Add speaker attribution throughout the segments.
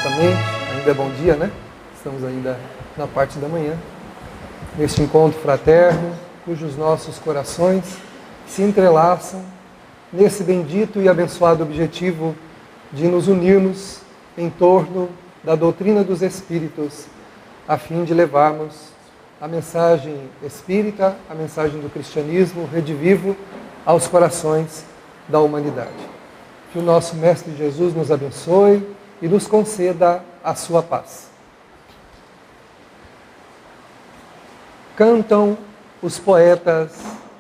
Speaker 1: exatamente, ainda é bom dia, né? Estamos ainda na parte da manhã, neste encontro fraterno, cujos nossos corações se entrelaçam nesse bendito e abençoado objetivo de nos unirmos em torno da doutrina dos Espíritos, a fim de levarmos a mensagem espírita, a mensagem do cristianismo redivivo aos corações da humanidade. Que o nosso Mestre Jesus nos abençoe e nos conceda a sua paz. Cantam os poetas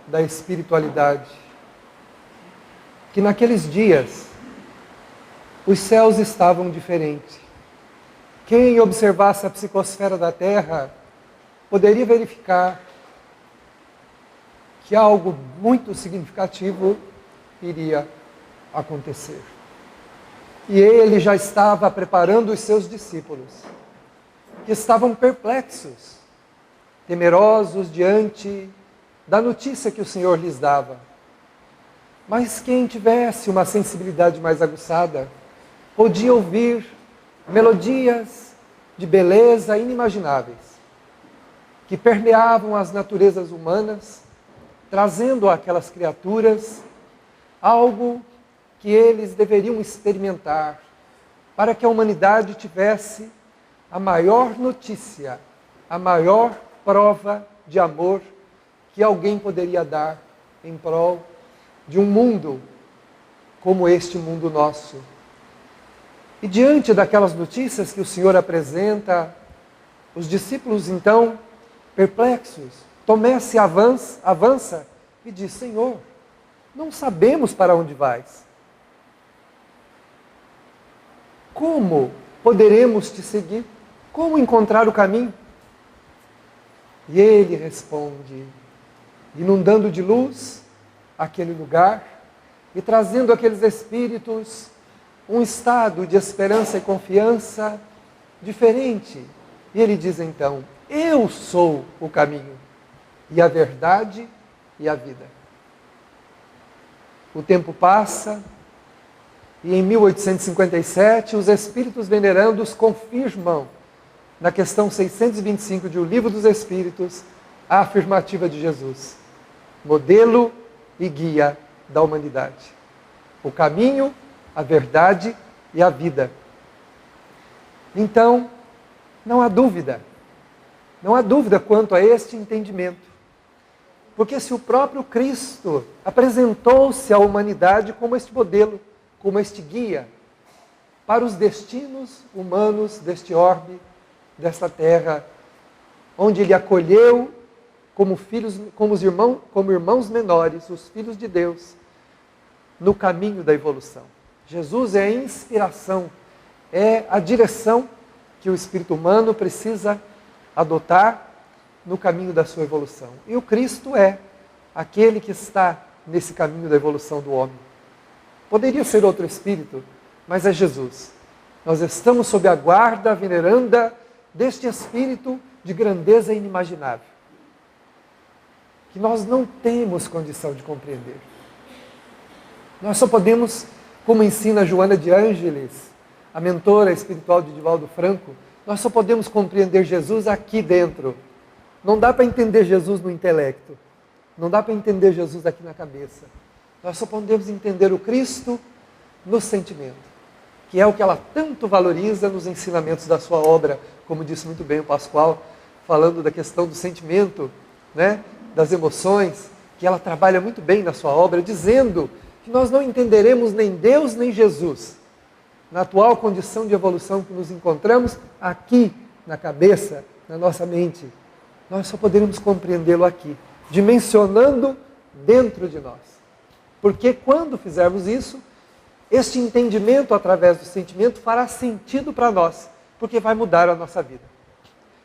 Speaker 1: da espiritualidade que naqueles dias os céus estavam diferentes. Quem observasse a psicosfera da Terra poderia verificar que algo muito significativo iria acontecer. E ele já estava preparando os seus discípulos, que estavam perplexos, temerosos diante da notícia que o Senhor lhes dava. Mas quem tivesse uma sensibilidade mais aguçada, podia ouvir melodias de beleza inimagináveis, que permeavam as naturezas humanas, trazendo àquelas criaturas algo que eles deveriam experimentar, para que a humanidade tivesse a maior notícia, a maior prova de amor que alguém poderia dar em prol de um mundo como este mundo nosso. E diante daquelas notícias que o Senhor apresenta, os discípulos então, perplexos, Tomé se avança e diz: Senhor, não sabemos para onde vais. Como poderemos te seguir? Como encontrar o caminho? E ele responde, inundando de luz aquele lugar e trazendo àqueles espíritos um estado de esperança e confiança diferente. E ele diz então: eu sou o caminho e a verdade e a vida. O tempo passa e em 1857 os Espíritos Venerandos confirmam na questão 625 de O Livro dos Espíritos a afirmativa de Jesus, modelo e guia da humanidade. O caminho, a verdade e a vida. Então, não há dúvida quanto a este entendimento. Porque se o próprio Cristo apresentou-se à humanidade como este modelo, como este guia, para os destinos humanos deste orbe, desta terra, onde ele acolheu como filhos, como irmãos menores, os filhos de Deus, no caminho da evolução. Jesus é a inspiração, é a direção que o espírito humano precisa adotar no caminho da sua evolução. E o Cristo é aquele que está nesse caminho da evolução do homem. Poderia ser outro espírito, mas é Jesus. Nós estamos sob a guarda veneranda deste espírito de grandeza inimaginável, que nós não temos condição de compreender. Nós só podemos, como ensina Joana de Ângeles, a mentora espiritual de Divaldo Franco, nós só podemos compreender Jesus aqui dentro. Não dá para entender Jesus no intelecto. Não dá para entender Jesus aqui na cabeça. Nós só podemos entender o Cristo no sentimento, que é o que ela tanto valoriza nos ensinamentos da sua obra, como disse muito bem o Pascoal, falando da questão do sentimento, né, das emoções, que ela trabalha muito bem na sua obra, dizendo que nós não entenderemos nem Deus nem Jesus na atual condição de evolução que nos encontramos aqui na cabeça, na nossa mente. Nós só poderemos compreendê-lo aqui, dimensionando dentro de nós. Porque quando fizermos isso, este entendimento através do sentimento fará sentido para nós, porque vai mudar a nossa vida.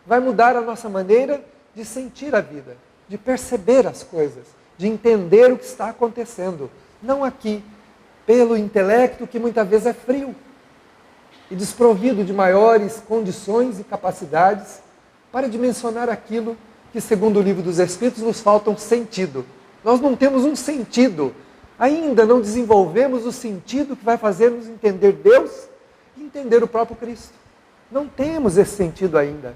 Speaker 1: Vai mudar a nossa maneira de sentir a vida, de perceber as coisas, de entender o que está acontecendo. Não aqui, pelo intelecto que muitas vezes é frio e desprovido de maiores condições e capacidades para dimensionar aquilo que, segundo o Livro dos Espíritos, nos falta um sentido. Nós não temos um sentido, ainda não desenvolvemos o sentido que vai fazer-nos entender Deus e entender o próprio Cristo. Não temos esse sentido ainda.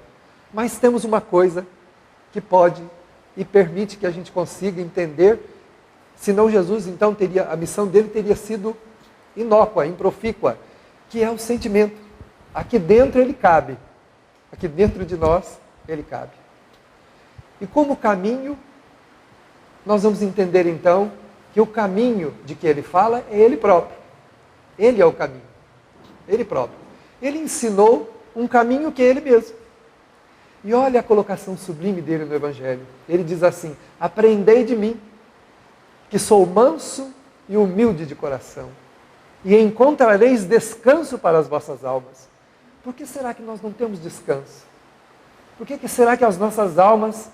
Speaker 1: Mas temos uma coisa que pode e permite que a gente consiga entender. Senão Jesus, então, a missão dele teria sido inócua, improfícua, que é o sentimento. Aqui dentro ele cabe. Aqui dentro de nós ele cabe. E como caminho, nós vamos entender então que o caminho de que ele fala é ele próprio. Ele é o caminho. Ele próprio. Ele ensinou um caminho que é ele mesmo. E olha a colocação sublime dele no Evangelho. Ele diz assim: aprendei de mim, que sou manso e humilde de coração, e encontrareis descanso para as vossas almas. Por que será que nós não temos descanso? Por que será que as nossas almas,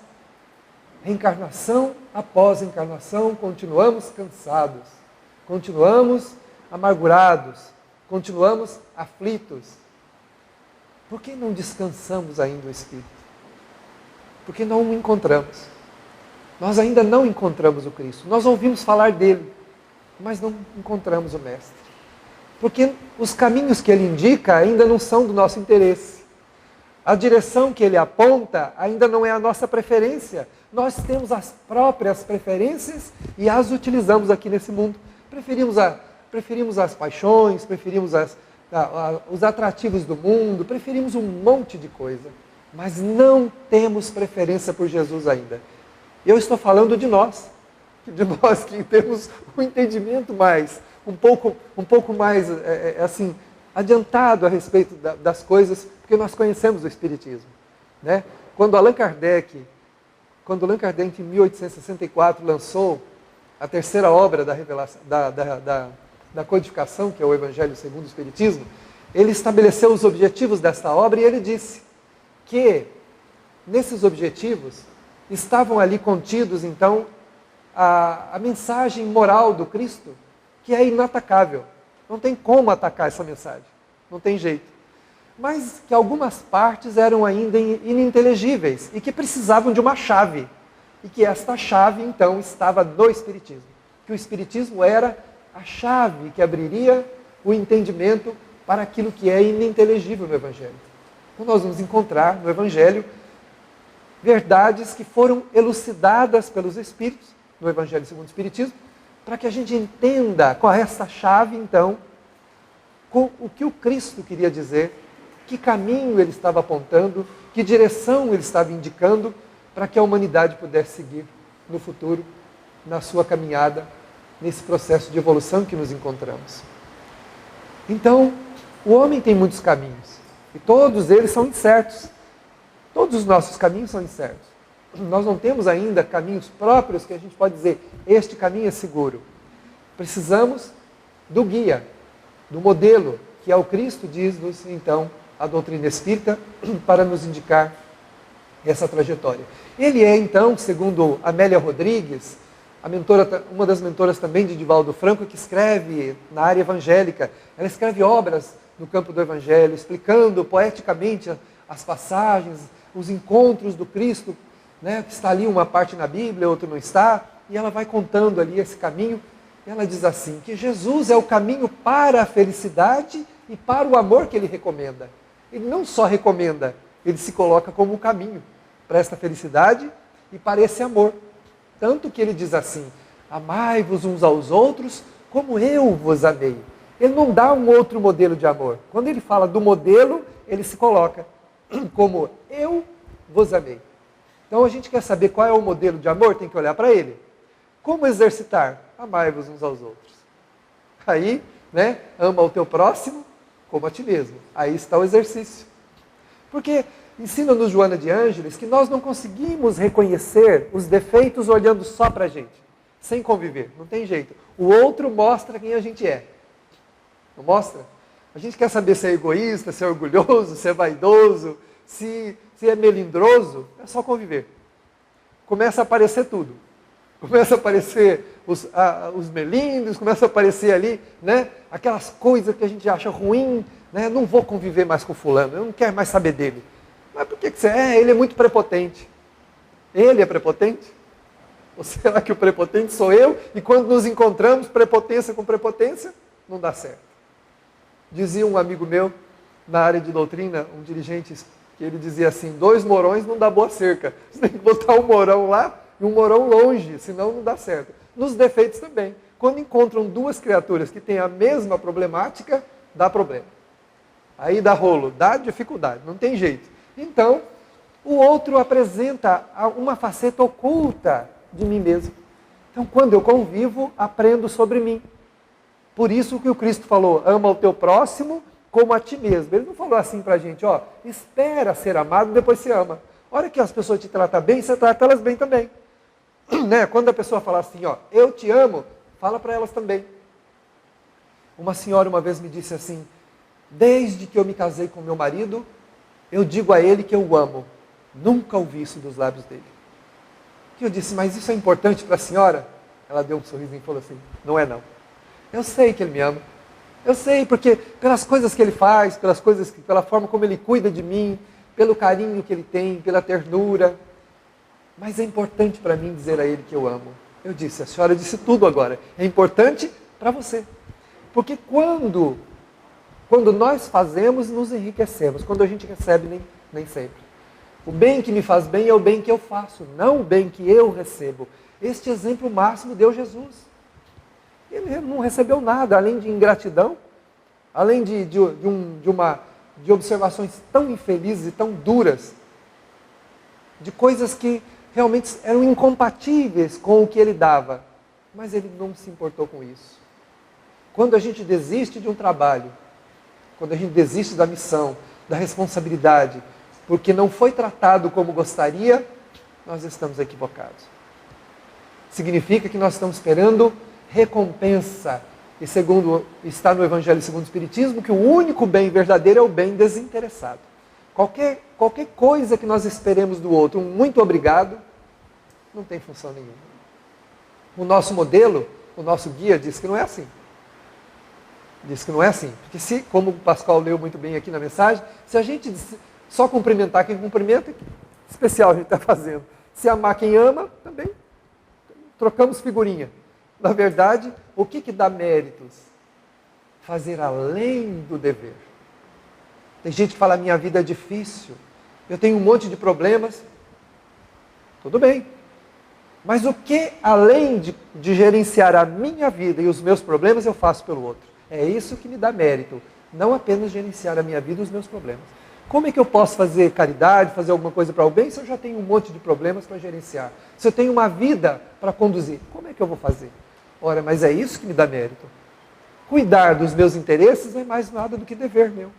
Speaker 1: reencarnação após encarnação, continuamos cansados, continuamos amargurados, continuamos aflitos? Por que não descansamos ainda o Espírito? Porque não o encontramos. Nós ainda não encontramos o Cristo. Nós ouvimos falar dele, mas não encontramos o Mestre. Porque os caminhos que ele indica ainda não são do nosso interesse. A direção que ele aponta ainda não é a nossa preferência. Nós temos as próprias preferências e as utilizamos aqui nesse mundo. Preferimos as paixões, preferimos os atrativos do mundo, preferimos um monte de coisa. Mas não temos preferência por Jesus ainda. Eu estou falando de nós que temos um entendimento um pouco mais assim, adiantado a respeito das coisas, porque nós conhecemos o Espiritismo. Né? Quando Allan Kardec, em 1864, lançou a terceira obra da revelação, da codificação, que é o Evangelho segundo o Espiritismo, ele estabeleceu os objetivos desta obra e ele disse que nesses objetivos estavam ali contidos, então, a mensagem moral do Cristo, que é inatacável. Não tem como atacar essa mensagem. Não tem jeito. Mas que algumas partes eram ainda ininteligíveis e que precisavam de uma chave. E que esta chave, então, estava no Espiritismo. Que o Espiritismo era a chave que abriria o entendimento para aquilo que é ininteligível no Evangelho. Então nós vamos encontrar no Evangelho verdades que foram elucidadas pelos Espíritos, no Evangelho segundo o Espiritismo, para que a gente entenda qual é essa chave, então, com o que o Cristo queria dizer, que caminho ele estava apontando, que direção ele estava indicando, para que a humanidade pudesse seguir no futuro, na sua caminhada, nesse processo de evolução que nos encontramos. Então, o homem tem muitos caminhos, e todos eles são incertos. Todos os nossos caminhos são incertos. Nós não temos ainda caminhos próprios que a gente pode dizer, este caminho é seguro. Precisamos do guia, do modelo, que é o Cristo, diz-nos então a doutrina espírita, para nos indicar essa trajetória. Ele é então, segundo Amélia Rodrigues, uma das mentoras também de Divaldo Franco, que escreve na área evangélica, ela escreve obras no campo do Evangelho, explicando poeticamente as passagens, os encontros do Cristo, né, que está ali uma parte na Bíblia, outra não está, e ela vai contando ali esse caminho, e ela diz assim, que Jesus é o caminho para a felicidade e para o amor que ele recomenda. Ele não só recomenda, ele se coloca como o caminho para esta felicidade e para esse amor. Tanto que ele diz assim, amai-vos uns aos outros como eu vos amei. Ele não dá um outro modelo de amor. Quando ele fala do modelo, ele se coloca como eu vos amei. Então a gente quer saber qual é o modelo de amor, tem que olhar para ele. Como exercitar? Amai-vos uns aos outros. Aí, né, ama o teu próximo como a ti mesmo. Aí está o exercício. Porque ensina-nos Joana de Ângeles que nós não conseguimos reconhecer os defeitos olhando só para a gente, sem conviver, não tem jeito. O outro mostra quem a gente é. Não mostra? A gente quer saber se é egoísta, se é orgulhoso, se é vaidoso, se é melindroso, é só conviver. Começa a aparecer tudo. Começa a aparecer os melindres, começa a aparecer ali, né, aquelas coisas que a gente acha ruim, né, não vou conviver mais com fulano, eu não quero mais saber dele. Mas por que você é? Ele é muito prepotente. Ele é prepotente? Ou será que o prepotente sou eu? E quando nos encontramos, prepotência com prepotência, não dá certo. Dizia um amigo meu, na área de doutrina, um dirigente que ele dizia assim, 2 morões não dá boa cerca. Você tem que botar um morão lá e um morão longe, senão não dá certo. Nos defeitos também. Quando encontram 2 criaturas que têm a mesma problemática, dá problema. Aí dá rolo, dá dificuldade, não tem jeito. Então, o outro apresenta uma faceta oculta de mim mesmo. Então, quando eu convivo, aprendo sobre mim. Por isso que o Cristo falou, ama o teu próximo como a ti mesmo. Ele não falou assim pra gente, ó, espera ser amado, depois se ama. A hora que as pessoas te tratam bem, você trata elas bem também. Né? Quando a pessoa fala assim, ó, eu te amo, fala para elas também. Uma senhora uma vez me disse assim, desde que eu me casei com meu marido, eu digo a ele que eu o amo. Nunca ouvi isso dos lábios dele. E eu disse, mas isso é importante para a senhora? Ela deu um sorrisinho e falou assim, não é não. Eu sei que ele me ama. Eu sei, porque pelas coisas que ele faz, pela forma como ele cuida de mim, pelo carinho que ele tem, pela ternura. Mas é importante para mim dizer a ele que eu amo. Eu disse, a senhora disse tudo agora. É importante para você. Porque quando nós fazemos, nos enriquecemos. Quando a gente recebe, nem sempre. O bem que me faz bem é o bem que eu faço, não o bem que eu recebo. Este exemplo máximo deu Jesus. Ele não recebeu nada, além de ingratidão, além de observações tão infelizes e tão duras, de coisas que realmente eram incompatíveis com o que ele dava. Mas ele não se importou com isso. Quando a gente desiste de um trabalho, quando a gente desiste da missão, da responsabilidade, porque não foi tratado como gostaria, nós estamos equivocados. Significa que nós estamos esperando recompensa. E segundo está no Evangelho segundo o Espiritismo, que o único bem verdadeiro é o bem desinteressado. Qualquer coisa que nós esperemos do outro, um muito obrigado, não tem função nenhuma. O nosso modelo, o nosso guia diz que não é assim. Diz que não é assim. Porque se, como o Pascoal leu muito bem aqui na mensagem, se a gente só cumprimentar quem cumprimenta, que especial a gente está fazendo. Se amar quem ama, também trocamos figurinha. Na verdade, o que dá méritos? Fazer além do dever. Tem gente que fala, minha vida é difícil, eu tenho um monte de problemas. Tudo bem. Mas o que, além de gerenciar a minha vida e os meus problemas, eu faço pelo outro? É isso que me dá mérito. Não apenas gerenciar a minha vida e os meus problemas. Como é que eu posso fazer caridade, fazer alguma coisa para o bem, se eu já tenho um monte de problemas para gerenciar? Se eu tenho uma vida para conduzir, como é que eu vou fazer? Ora, mas é isso que me dá mérito. Cuidar dos meus interesses não é mais nada do que dever meu.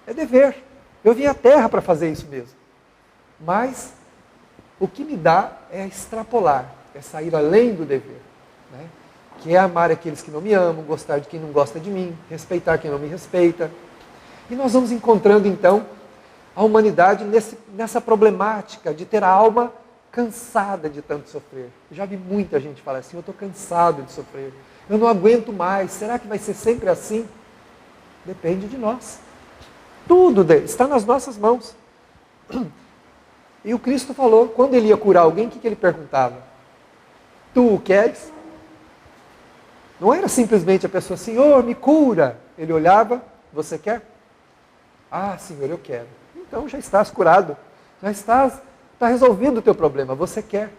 Speaker 1: É dever. Eu vim à Terra para fazer isso mesmo. Mas o que me dá é extrapolar, é sair além do dever. Né? Que é amar aqueles que não me amam, gostar de quem não gosta de mim, respeitar quem não me respeita. E nós vamos encontrando, então, a humanidade nessa problemática de ter a alma cansada de tanto sofrer. Eu já vi muita gente falar assim, eu estou cansado de sofrer, eu não aguento mais, será que vai ser sempre assim? Depende de nós. Tudo está nas nossas mãos. E o Cristo falou, quando ele ia curar alguém, o que ele perguntava? Tu o queres? Não era simplesmente a pessoa, Senhor, me cura. Ele olhava, você quer? Ah, Senhor, eu quero. Então já estás curado. Já está resolvido o teu problema. Você quer.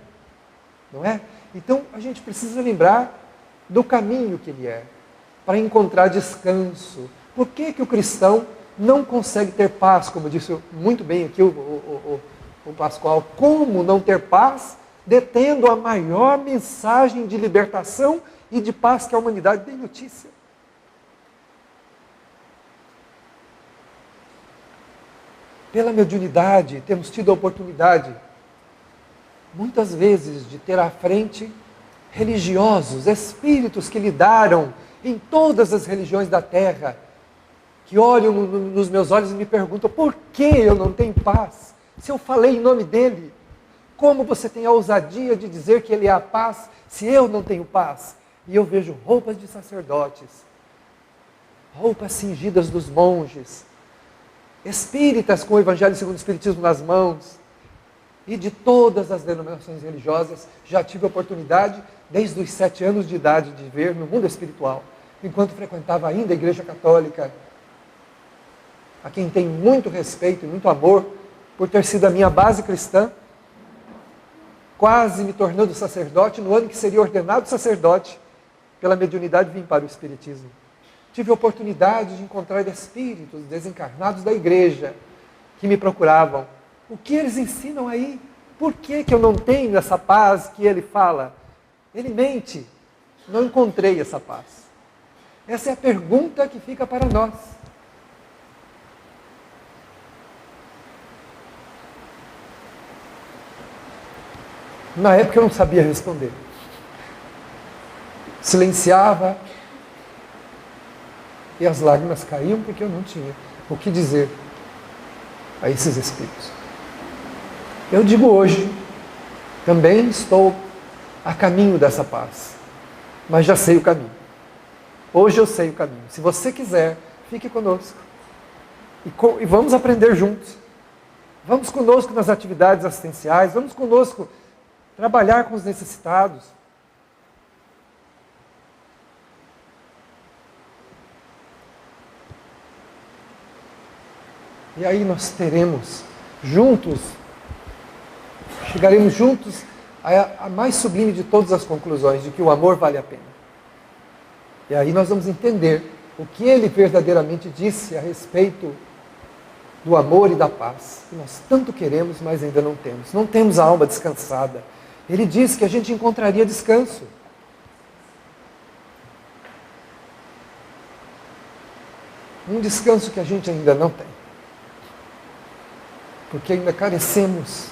Speaker 1: Não é? Então a gente precisa lembrar do caminho que ele é. Para encontrar descanso. Por que o cristão não consegue ter paz? Como disse muito bem aqui o Pascoal. Como não ter paz detendo a maior mensagem de libertação e de paz que a humanidade tem notícia? Pela mediunidade, temos tido a oportunidade, muitas vezes, de ter à frente religiosos, espíritos que lidaram em todas as religiões da Terra, que olham nos meus olhos e me perguntam, por que eu não tenho paz? Se eu falei em nome dele, como você tem a ousadia de dizer que ele é a paz, se eu não tenho paz? E eu vejo roupas de sacerdotes, roupas cingidas dos monges, espíritas com o Evangelho segundo o Espiritismo nas mãos, e de todas as denominações religiosas. Já tive a oportunidade, desde os 7 anos de idade, de ver no mundo espiritual, enquanto frequentava ainda a Igreja Católica, a quem tenho muito respeito e muito amor, por ter sido a minha base cristã, quase me tornando sacerdote, no ano que seria ordenado sacerdote, pela mediunidade vim para o Espiritismo. Tive a oportunidade de encontrar espíritos desencarnados da igreja, que me procuravam. O que eles ensinam aí? Por que eu não tenho essa paz que ele fala? Ele mente. Não encontrei essa paz. Essa é a pergunta que fica para nós. Na época eu não sabia responder. Silenciava e as lágrimas caíam porque eu não tinha o que dizer a esses espíritos. Eu digo hoje, também estou a caminho dessa paz, mas já sei o caminho. Hoje eu sei o caminho. Se você quiser, fique conosco. E vamos aprender juntos. Vamos conosco nas atividades assistenciais, vamos conosco trabalhar com os necessitados. E aí nós teremos juntos, chegaremos juntos à mais sublime de todas as conclusões, de que o amor vale a pena. E aí nós vamos entender o que ele verdadeiramente disse a respeito do amor e da paz, que nós tanto queremos, mas ainda não temos. Não temos a alma descansada. Ele disse que a gente encontraria descanso. Um descanso que a gente ainda não tem. Porque ainda carecemos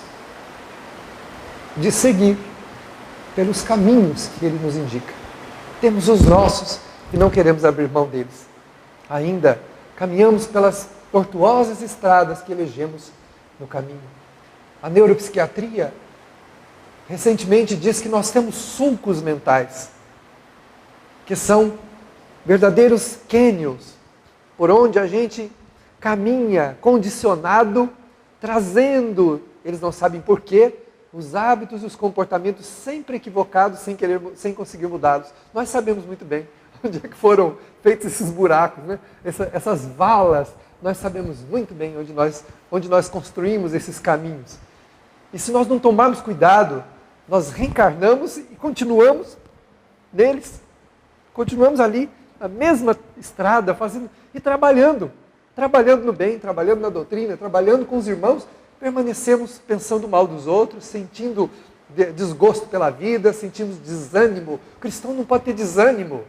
Speaker 1: de seguir pelos caminhos que ele nos indica. Temos os nossos e não queremos abrir mão deles. Ainda caminhamos pelas tortuosas estradas que elegemos no caminho. A neuropsiquiatria recentemente diz que nós temos sulcos mentais, que são verdadeiros cânions, por onde a gente caminha condicionado, trazendo, eles não sabem porquê, os hábitos e os comportamentos sempre equivocados, sem conseguir mudá-los. Nós sabemos muito bem onde é que foram feitos esses buracos, né? Essas valas. Nós sabemos muito bem onde nós construímos esses caminhos. E se nós não tomarmos cuidado, nós reencarnamos e continuamos neles. Continuamos ali, na mesma estrada, fazendo e trabalhando no bem, trabalhando na doutrina, trabalhando com os irmãos, permanecemos pensando mal dos outros, sentindo desgosto pela vida, sentimos desânimo. O cristão não pode ter desânimo.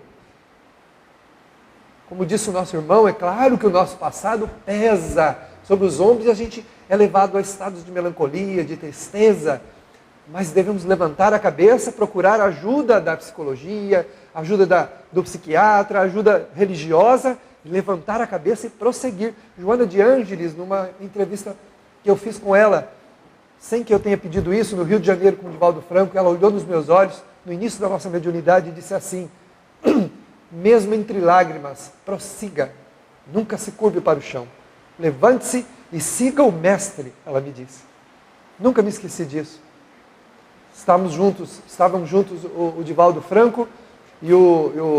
Speaker 1: Como disse o nosso irmão, é claro que o nosso passado pesa sobre os ombros e a gente é levado a estados de melancolia, de tristeza, mas devemos levantar a cabeça, procurar ajuda da psicologia, ajuda do psiquiatra, ajuda religiosa, levantar a cabeça e prosseguir. Joana de Ângeles, numa entrevista que eu fiz com ela, sem que eu tenha pedido isso, no Rio de Janeiro com o Divaldo Franco, ela olhou nos meus olhos, no início da nossa mediunidade, e disse assim: mesmo entre lágrimas, prossiga, nunca se curve para o chão, levante-se e siga o mestre, ela me disse. Nunca me esqueci disso. Estávamos juntos o Divaldo Franco e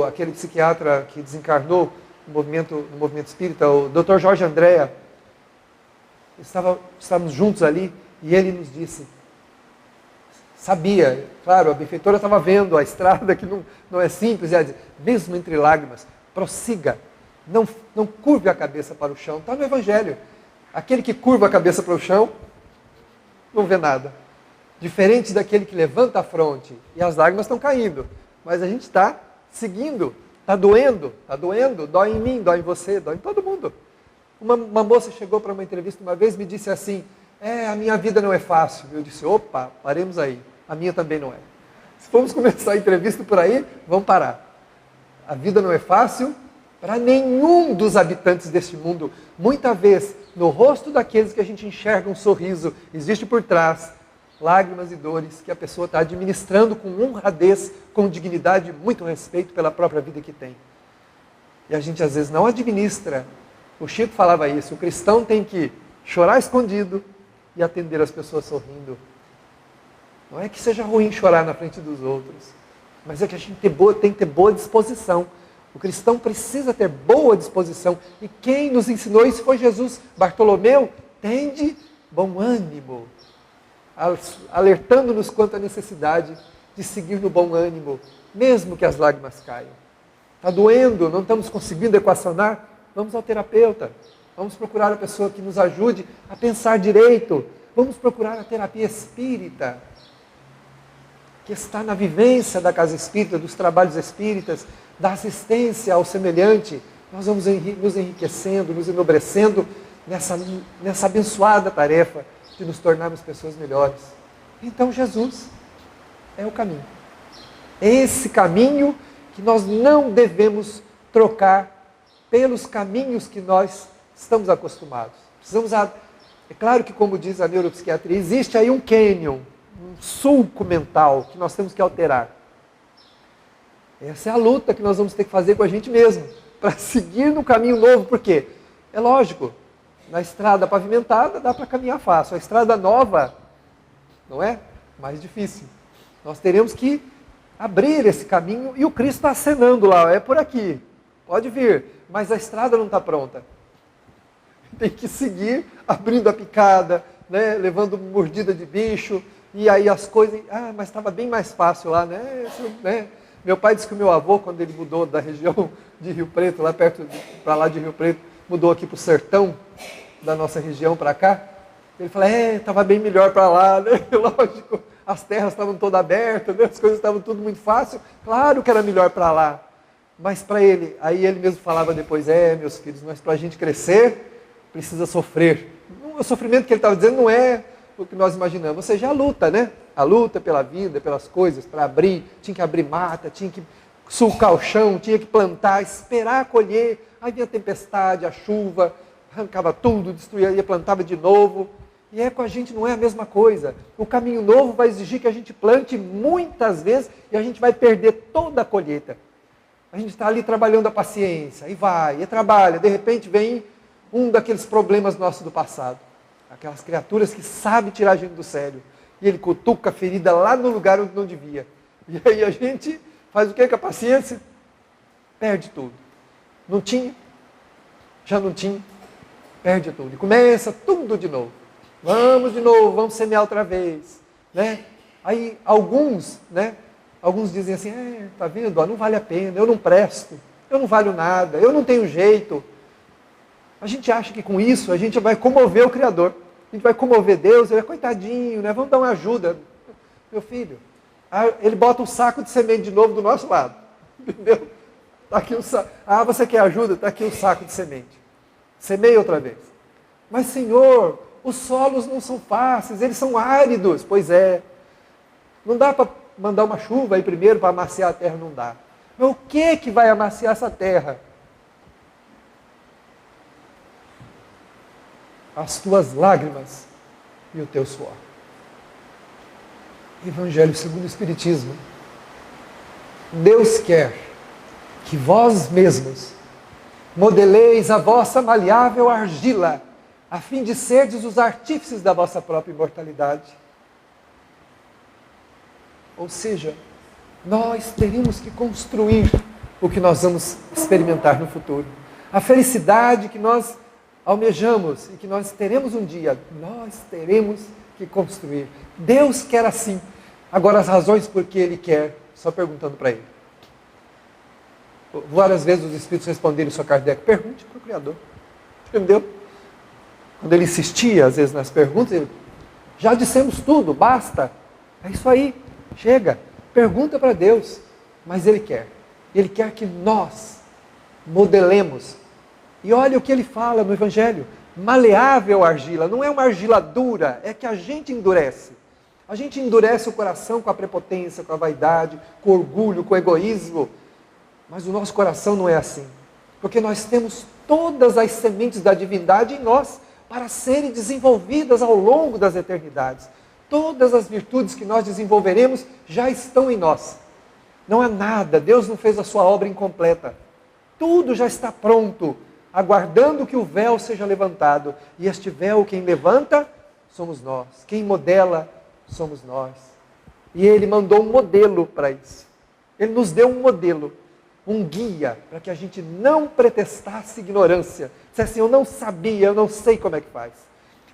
Speaker 1: aquele psiquiatra que desencarnou no movimento espírita, o Dr. Jorge Andréa. Estávamos juntos ali e ele nos disse, sabia, claro, a benfeitora estava vendo a estrada que não é simples, e ela disse, mesmo entre lágrimas, prossiga, não curve a cabeça para o chão. Está no Evangelho. Aquele que curva a cabeça para o chão, não vê nada. Diferente daquele que levanta a fronte e as lágrimas estão caindo. Mas a gente está seguindo, está doendo, dói em mim, dói em você, dói em todo mundo. Uma moça chegou para uma entrevista uma vez e me disse assim, a minha vida não é fácil. Eu disse, opa, paremos aí, a minha também não é. Se formos começar a entrevista por aí, vamos parar. A vida não é fácil para nenhum dos habitantes deste mundo. Muita vez, no rosto daqueles que a gente enxerga um sorriso, existe por trás lágrimas e dores que a pessoa está administrando com honradez, com dignidade e muito respeito pela própria vida que tem. E a gente às vezes não administra. O Chico falava isso, o cristão tem que chorar escondido e atender as pessoas sorrindo. Não é que seja ruim chorar na frente dos outros, mas é que a gente tem que ter boa disposição. O cristão precisa ter boa disposição. E quem nos ensinou isso foi Jesus. Bartolomeu, tende bom ânimo, alertando-nos quanto à necessidade de seguir no bom ânimo, mesmo que as lágrimas caiam. Está doendo, não estamos conseguindo equacionar? Vamos ao terapeuta. Vamos procurar a pessoa que nos ajude a pensar direito. Vamos procurar a terapia espírita, que está na vivência da casa espírita, dos trabalhos espíritas, da assistência ao semelhante. Nós vamos nos enriquecendo, nos enobrecendo nessa abençoada tarefa de nos tornarmos pessoas melhores. Então Jesus é o caminho. É esse caminho que nós não devemos trocar pelos caminhos que nós estamos acostumados. É claro que, como diz a neuropsiquiatria, existe aí um cânion, um sulco mental que nós temos que alterar. Essa é a luta que nós vamos ter que fazer com a gente mesmo, para seguir no caminho novo. Por quê? É lógico, na estrada pavimentada dá para caminhar fácil, a estrada nova, não é? Mais difícil. Nós teremos que abrir esse caminho e o Cristo está acenando lá, é por aqui, pode vir, mas a estrada não está pronta. Tem que seguir abrindo a picada, né? Levando mordida de bicho, e aí as coisas, mas estava bem mais fácil lá, né? Meu pai disse que o meu avô, quando ele mudou da região de Rio Preto, lá perto, para lá de Rio Preto, mudou aqui para o sertão da nossa região para cá, ele falou, estava bem melhor para lá, né? Lógico, as terras estavam todas abertas, né? As coisas estavam tudo muito fácil, claro que era melhor para lá, mas para ele, aí ele mesmo falava depois, meus filhos, mas para a gente crescer, precisa sofrer. O sofrimento que ele estava dizendo não é o que nós imaginamos, ou seja, a luta, né? A luta pela vida, pelas coisas, para abrir, tinha que abrir mata, tinha que sulcar o chão, tinha que plantar, esperar colher, aí vinha a tempestade, a chuva, arrancava tudo, destruía, e plantava de novo. E com a gente não é a mesma coisa. O caminho novo vai exigir que a gente plante muitas vezes e a gente vai perder toda a colheita. A gente está ali trabalhando a paciência, e vai, e trabalha, de repente vem um daqueles problemas nossos do passado. Aquelas criaturas que sabem tirar a gente do sério. E ele cutuca a ferida lá no lugar onde não devia. E aí a gente faz o que com a paciência? Perde tudo. Não tinha, já não tinha, perde tudo. E começa tudo de novo. Vamos de novo, vamos semear outra vez. Né? Aí alguns dizem assim, tá vendo? Não vale a pena, eu não presto, eu não valho nada, eu não tenho jeito. A gente acha que com isso a gente vai comover o Criador. A gente vai comover Deus, ele é coitadinho, né? Vamos dar uma ajuda. Meu filho, ele bota um saco de semente de novo do nosso lado. Entendeu? Está aqui o saco. Você quer ajuda? Está aqui o saco de semente. Semeia outra vez. Mas, Senhor, os solos não são fáceis, eles são áridos. Pois é. Não dá para mandar uma chuva aí primeiro para amaciar a terra, não dá. Mas o que vai amaciar essa terra? As tuas lágrimas e o teu suor. Evangelho segundo o Espiritismo. Deus quer que vós mesmos modeleis a vossa maleável argila, a fim de serdes os artífices da vossa própria imortalidade. Ou seja, nós teremos que construir o que nós vamos experimentar no futuro. A felicidade que nós almejamos e que nós teremos um dia, nós teremos que construir. Deus quer assim. Agora, as razões por que Ele quer, só perguntando para Ele. Várias vezes os Espíritos responderam isso a Kardec, pergunte para o Criador. Entendeu? Quando ele insistia, às vezes, nas perguntas, ele, já dissemos tudo, basta. É isso aí, chega. Pergunta para Deus. Mas Ele quer. Ele quer que nós modelemos. E olha o que ele fala no Evangelho. Maleável argila. Não é uma argila dura, é que a gente endurece. A gente endurece o coração com a prepotência, com a vaidade, com o orgulho, com o egoísmo. Mas o nosso coração não é assim. Porque nós temos todas as sementes da divindade em nós para serem desenvolvidas ao longo das eternidades. Todas as virtudes que nós desenvolveremos já estão em nós. Não há nada, Deus não fez a sua obra incompleta. Tudo já está pronto, aguardando que o véu seja levantado. E este véu, quem levanta, somos nós. Quem modela, somos nós. E Ele mandou um modelo para isso. Ele nos deu um modelo um guia, para que a gente não pretestasse ignorância. Se assim, eu não sabia, eu não sei como é que faz.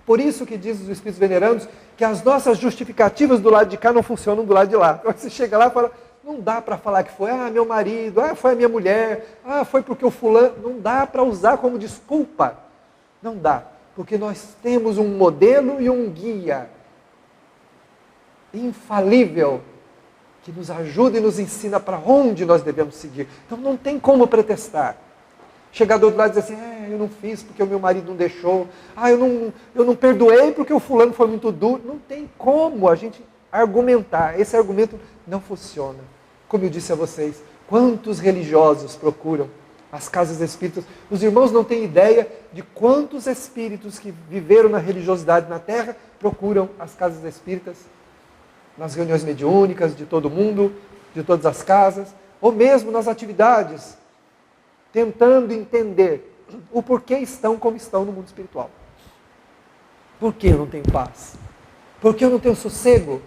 Speaker 1: Por isso que diz os Espíritos Venerandos que as nossas justificativas do lado de cá não funcionam do lado de lá. Você chega lá e fala, não dá para falar que foi, meu marido, foi a minha mulher, foi porque o fulano. Não dá para usar como desculpa. Não dá, porque nós temos um modelo e um guia infalível que nos ajuda e nos ensina para onde nós devemos seguir. Então não tem como pretestar. Chegar do outro lado e dizer assim, eu não fiz porque o meu marido não deixou, eu não perdoei porque o fulano foi muito duro. Não tem como a gente argumentar. Esse argumento não funciona. Como eu disse a vocês, quantos religiosos procuram as casas espíritas? Os irmãos não têm ideia de quantos espíritos que viveram na religiosidade na Terra procuram as casas espíritas, nas reuniões mediúnicas de todo mundo, de todas as casas, ou mesmo nas atividades, tentando entender o porquê estão como estão no mundo espiritual. Por que eu não tenho paz? Por que eu não tenho sossego?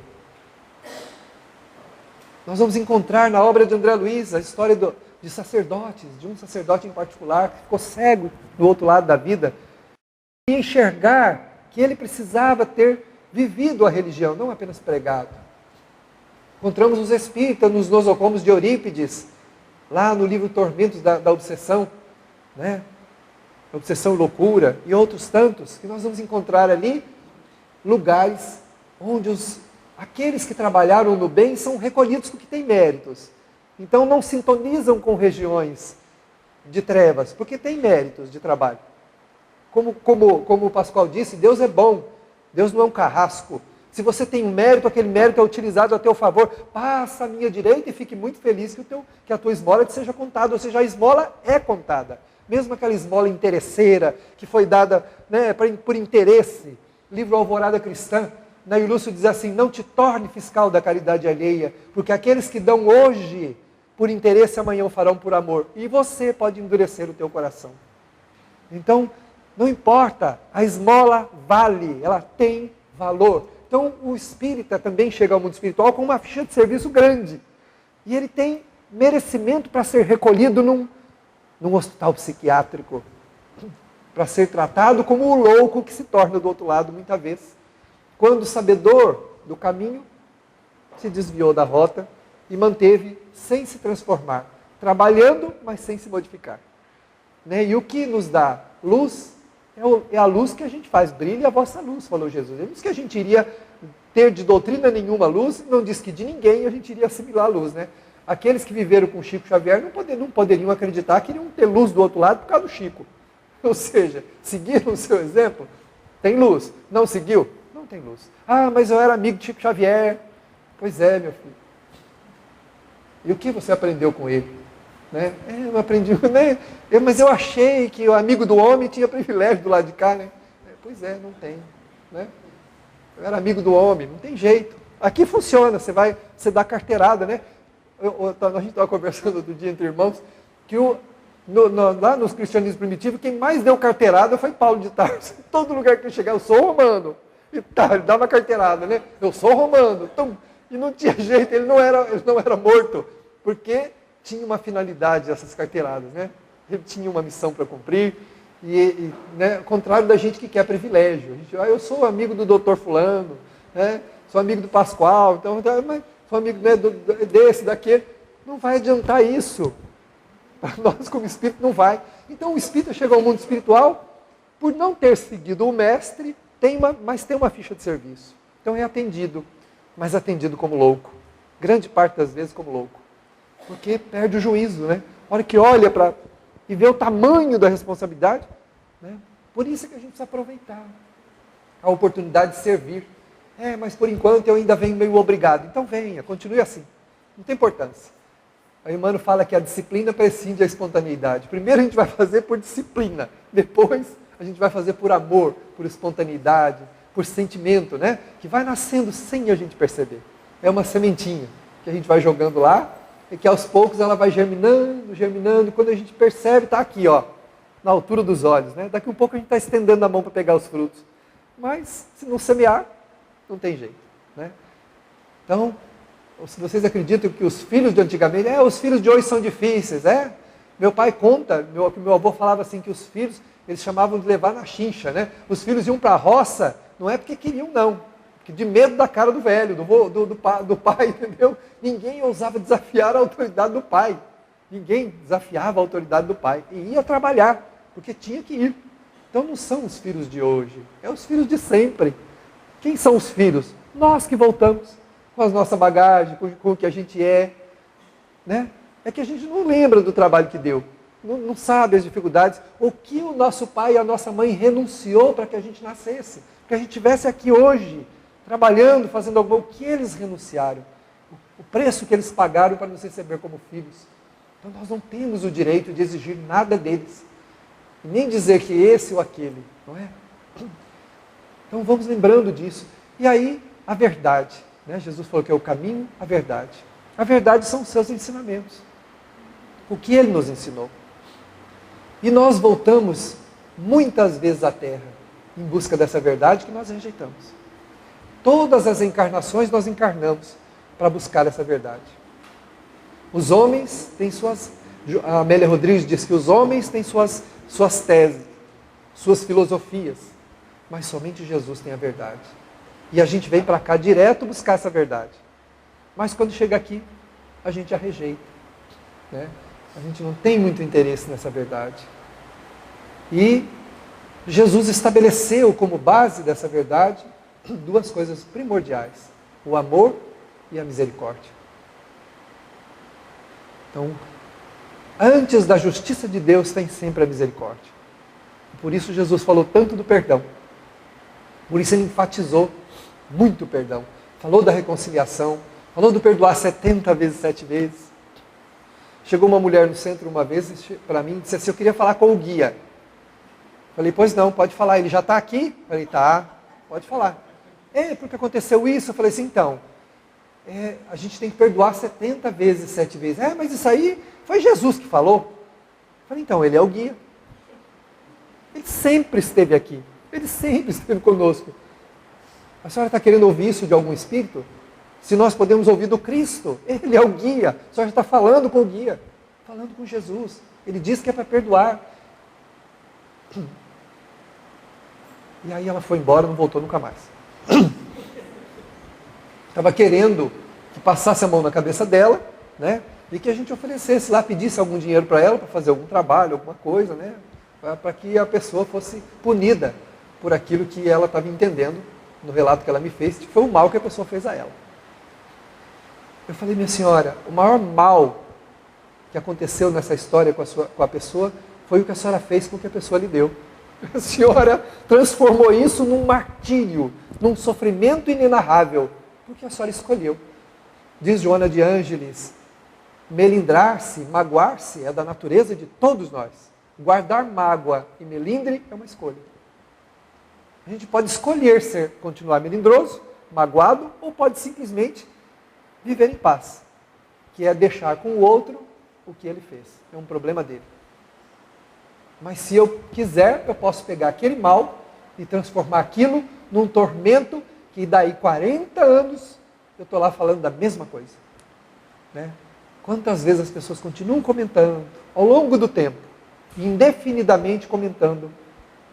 Speaker 1: Nós vamos encontrar na obra de André Luiz a história de sacerdotes, de um sacerdote em particular, que ficou cego do outro lado da vida, e enxergar que ele precisava ter vivido a religião, não apenas pregado. Encontramos os espíritas nos nosocomos de Eurípides, lá no livro Tormentos da Obsessão, né? Obsessão e Loucura, e outros tantos, que nós vamos encontrar ali lugares onde aqueles que trabalharam no bem são recolhidos porque têm méritos. Então não sintonizam com regiões de trevas, porque têm méritos de trabalho. Como o Pascoal disse, Deus é bom, Deus não é um carrasco. Se você tem um mérito, aquele mérito é utilizado a teu favor. Passa à minha direita e fique muito feliz que a tua esmola te seja contada. Ou seja, a esmola é contada. Mesmo aquela esmola interesseira, que foi dada, né, por interesse. Livro Alvorada Cristã, Nair Lúcio diz assim, não te torne fiscal da caridade alheia, porque aqueles que dão hoje por interesse, amanhã o farão por amor. E você pode endurecer o teu coração. Então, não importa, a esmola vale, ela tem valor. Então, o espírita também chega ao mundo espiritual com uma ficha de serviço grande. E ele tem merecimento para ser recolhido num hospital psiquiátrico. Para ser tratado como o louco que se torna do outro lado, muitas vezes. Quando o sabedor do caminho se desviou da rota e manteve sem se transformar. Trabalhando, mas sem se modificar. Né? E o que nos dá luz é a luz que a gente faz. Brilhe a vossa luz, falou Jesus. Ele disse que a gente iria ter de doutrina nenhuma luz, não disse que de ninguém a gente iria assimilar a luz. Né? Aqueles que viveram com Chico Xavier não poderiam acreditar que iriam ter luz do outro lado por causa do Chico. Ou seja, seguiram o seu exemplo, tem luz. Não seguiu? Não tem luz. Mas eu era amigo de Chico Xavier. Pois é, meu filho. E o que você aprendeu com ele? Né? Eu não aprendi, né? Mas eu achei que o amigo do homem tinha privilégio do lado de cá, né? Pois é, não tem. Né? Eu era amigo do homem, não tem jeito. Aqui funciona, você dá carteirada, né? A gente estava conversando outro dia entre irmãos, que lá nos cristianismos primitivos, quem mais deu carteirada foi Paulo de Tarso. Todo lugar que ele chegava, eu sou romano. E tá, ele dava carteirada, né? Eu sou romano. Então, e não tinha jeito, ele não era morto, porque tinha uma finalidade essas carteiradas, né? Ele tinha uma missão para cumprir, né, ao contrário da gente que quer privilégio. A gente, eu sou amigo do doutor fulano, né, sou amigo do Pascoal, então, mas sou amigo, né, desse, daquele. Não vai adiantar isso. Para nós, como espírito, não vai. Então, o espírito chega ao mundo espiritual, por não ter seguido o mestre, mas tem uma ficha de serviço. Então, é atendido, mas atendido como louco. Grande parte das vezes como louco. Porque perde o juízo, né? A hora que olha e vê o tamanho da responsabilidade, né? Por isso é que a gente precisa aproveitar a oportunidade de servir. Mas por enquanto eu ainda venho meio obrigado. Então venha, continue assim. Não tem importância. A Emmanuel fala que a disciplina prescinde a espontaneidade. Primeiro a gente vai fazer por disciplina. Depois a gente vai fazer por amor, por espontaneidade, por sentimento, né? Que vai nascendo sem a gente perceber. É uma sementinha que a gente vai jogando lá, e que aos poucos ela vai germinando, e quando a gente percebe, está aqui, ó, na altura dos olhos. Né? Daqui um pouco a gente está estendendo a mão para pegar os frutos. Mas, se não semear, não tem jeito. Né? Então, se vocês acreditam que os filhos de antigamente, os filhos de hoje são difíceis, Meu pai conta, meu avô falava assim, que os filhos, eles chamavam de levar na chincha, né? Os filhos iam para a roça, não é porque queriam não, porque de medo da cara do velho, do pai, entendeu? Ninguém ousava desafiar a autoridade do pai. Ninguém desafiava a autoridade do pai. E ia trabalhar, porque tinha que ir. Então não são os filhos de hoje, é os filhos de sempre. Quem são os filhos? Nós que voltamos com a nossa bagagem, com o que a gente né? É que a gente não lembra do trabalho que deu, não sabe as dificuldades, o que o nosso pai e a nossa mãe renunciou para que a gente nascesse, que a gente estivesse aqui hoje, trabalhando, fazendo algo, o que eles renunciaram, o preço que eles pagaram para nos receber como filhos. Então nós não temos o direito de exigir nada deles, e nem dizer que esse ou aquele, não é? Então vamos lembrando disso. E aí, a verdade, né? Jesus falou que é o caminho, a verdade. A verdade são os seus ensinamentos. O que Ele nos ensinou. E nós voltamos muitas vezes à Terra, em busca dessa verdade que nós rejeitamos. Todas as encarnações nós encarnamos para buscar essa verdade. Os homens têm suas... A Amélia Rodrigues diz que os homens têm suas teses, suas filosofias, mas somente Jesus tem a verdade. E a gente vem para cá direto buscar essa verdade. Mas quando chega aqui, a gente a rejeita, né? A gente não tem muito interesse nessa verdade. E Jesus estabeleceu como base dessa verdade duas coisas primordiais: o amor e a misericórdia. Então, antes da justiça de Deus tem sempre a misericórdia. Por isso Jesus falou tanto do perdão. Por isso ele enfatizou muito o perdão. Falou da reconciliação, falou do perdoar 70 vezes, 7 vezes. Chegou uma mulher no centro uma vez para mim e disse assim: eu queria falar com o guia. Falei: pois não, pode falar. Ele já está aqui? Falei: tá, pode falar. Porque aconteceu isso? Eu falei assim: então, a gente tem que perdoar 70 vezes, 7 vezes. Mas isso aí foi Jesus que falou. Falei: então, ele é o guia. Ele sempre esteve aqui. Ele sempre esteve conosco. A senhora está querendo ouvir isso de algum espírito? Se nós podemos ouvir do Cristo, Ele é o guia. A senhora está falando com o guia, falando com Jesus. Ele diz que é para perdoar. E aí ela foi embora, não voltou nunca mais. Estava querendo que passasse a mão na cabeça dela, né? E que a gente oferecesse lá, pedisse algum dinheiro para ela, para fazer algum trabalho, alguma coisa, né? Para que a pessoa fosse punida por aquilo que ela estava entendendo no relato que ela me fez, que foi o mal que a pessoa fez a ela. Eu falei: minha senhora, o maior mal que aconteceu nessa história com a pessoa foi o que a senhora fez com o que a pessoa lhe deu. A senhora transformou isso num martírio, num sofrimento inenarrável, porque a senhora escolheu. Diz Joana de Ângeles: melindrar-se, magoar-se é da natureza de todos nós. Guardar mágoa e melindre é uma escolha. A gente pode escolher continuar melindroso, magoado, ou pode simplesmente viver em paz, que é deixar com o outro o que ele fez. É um problema dele. Mas se eu quiser, eu posso pegar aquele mal e transformar aquilo num tormento que daí 40 anos eu estou lá falando da mesma coisa. Né? Quantas vezes as pessoas continuam comentando, ao longo do tempo, indefinidamente comentando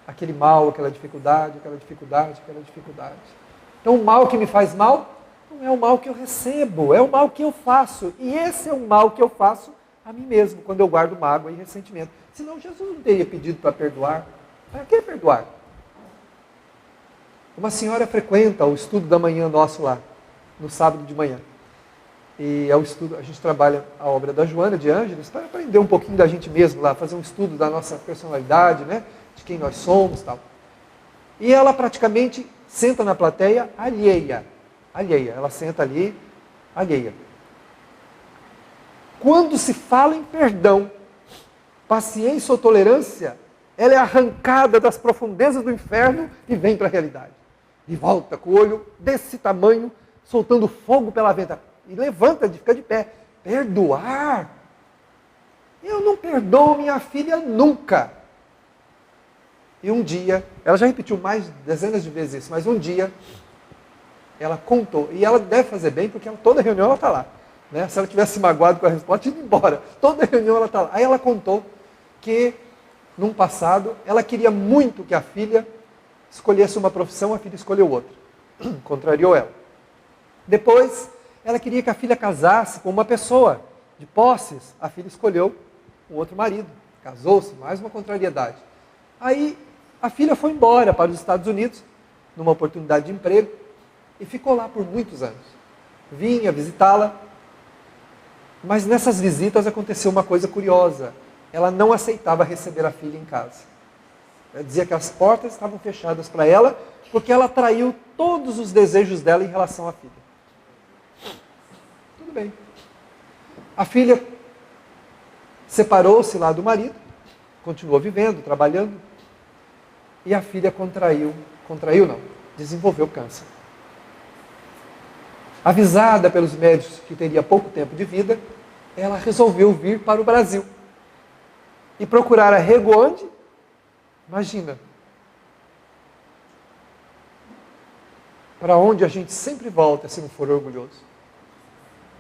Speaker 1: aquele mal, aquela dificuldade, aquela dificuldade, aquela dificuldade. Então o mal que me faz mal não é o mal que eu recebo, é o mal que eu faço. E esse é o mal que eu faço a mim mesmo, quando eu guardo mágoa e ressentimento. Senão Jesus não teria pedido para perdoar. Para que perdoar? Uma senhora frequenta o estudo da manhã nosso lá, no sábado de manhã. E é o estudo, a gente trabalha a obra da Joana de Ângeles para aprender um pouquinho da gente mesmo lá, fazer um estudo da nossa personalidade, né? De quem nós somos e tal. E ela praticamente senta na plateia alheia. Ela senta ali, alheia. Quando se fala em perdão, paciência ou tolerância, ela é arrancada das profundezas do inferno e vem para a realidade. E volta com o olho desse tamanho, soltando fogo pela venta. E levanta, fica de pé. Perdoar? Eu não perdoo minha filha nunca. E um dia, ela já repetiu mais dezenas de vezes isso, mas um dia, Ela contou. E ela deve fazer bem, porque toda reunião ela está lá. Né? Se ela tivesse magoado com a resposta, tinha ido embora. Toda reunião ela está lá. Aí ela contou que, num passado, ela queria muito que a filha escolhesse uma profissão, a filha escolheu outra. Contrariou ela. Depois, ela queria que a filha casasse com uma pessoa de posses. A filha escolheu um outro marido. Casou-se, mais uma contrariedade. Aí, a filha foi embora para os Estados Unidos, numa oportunidade de emprego, e ficou lá por muitos anos. Vinha visitá-la, mas nessas visitas aconteceu uma coisa curiosa. Ela não aceitava receber a filha em casa. Ela dizia que as portas estavam fechadas para ela, porque ela traiu todos os desejos dela em relação à filha. Tudo bem. A filha separou-se lá do marido, continuou vivendo, trabalhando, e a filha desenvolveu câncer. Avisada pelos médicos que teria pouco tempo de vida, ela resolveu vir para o Brasil. E procurar arrego onde? Imagina. Para onde a gente sempre volta se não for orgulhoso.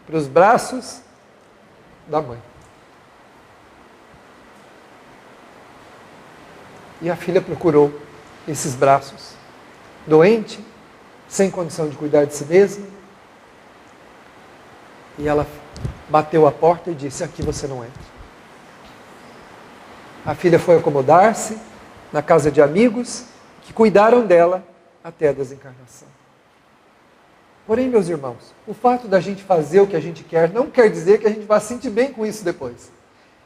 Speaker 1: Para os braços da mãe. E a filha procurou esses braços. Doente, sem condição de cuidar de si mesma. E ela bateu a porta e disse: aqui você não entra. A filha foi acomodar-se na casa de amigos que cuidaram dela até a desencarnação. Porém, meus irmãos, o fato da gente fazer o que a gente quer não quer dizer que a gente vá se sentir bem com isso depois.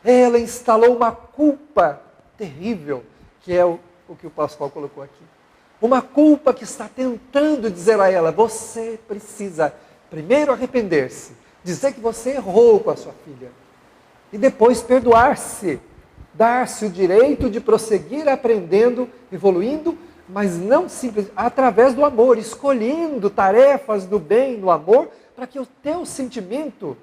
Speaker 1: Ela instalou uma culpa terrível, que é o que o Pascoal colocou aqui. Uma culpa que está tentando dizer a ela: você precisa primeiro arrepender-se, dizer que você errou com a sua filha, e depois perdoar-se, dar-se o direito de prosseguir aprendendo, evoluindo, mas não simplesmente através do amor, escolhendo tarefas do bem no amor, para que o teu sentimento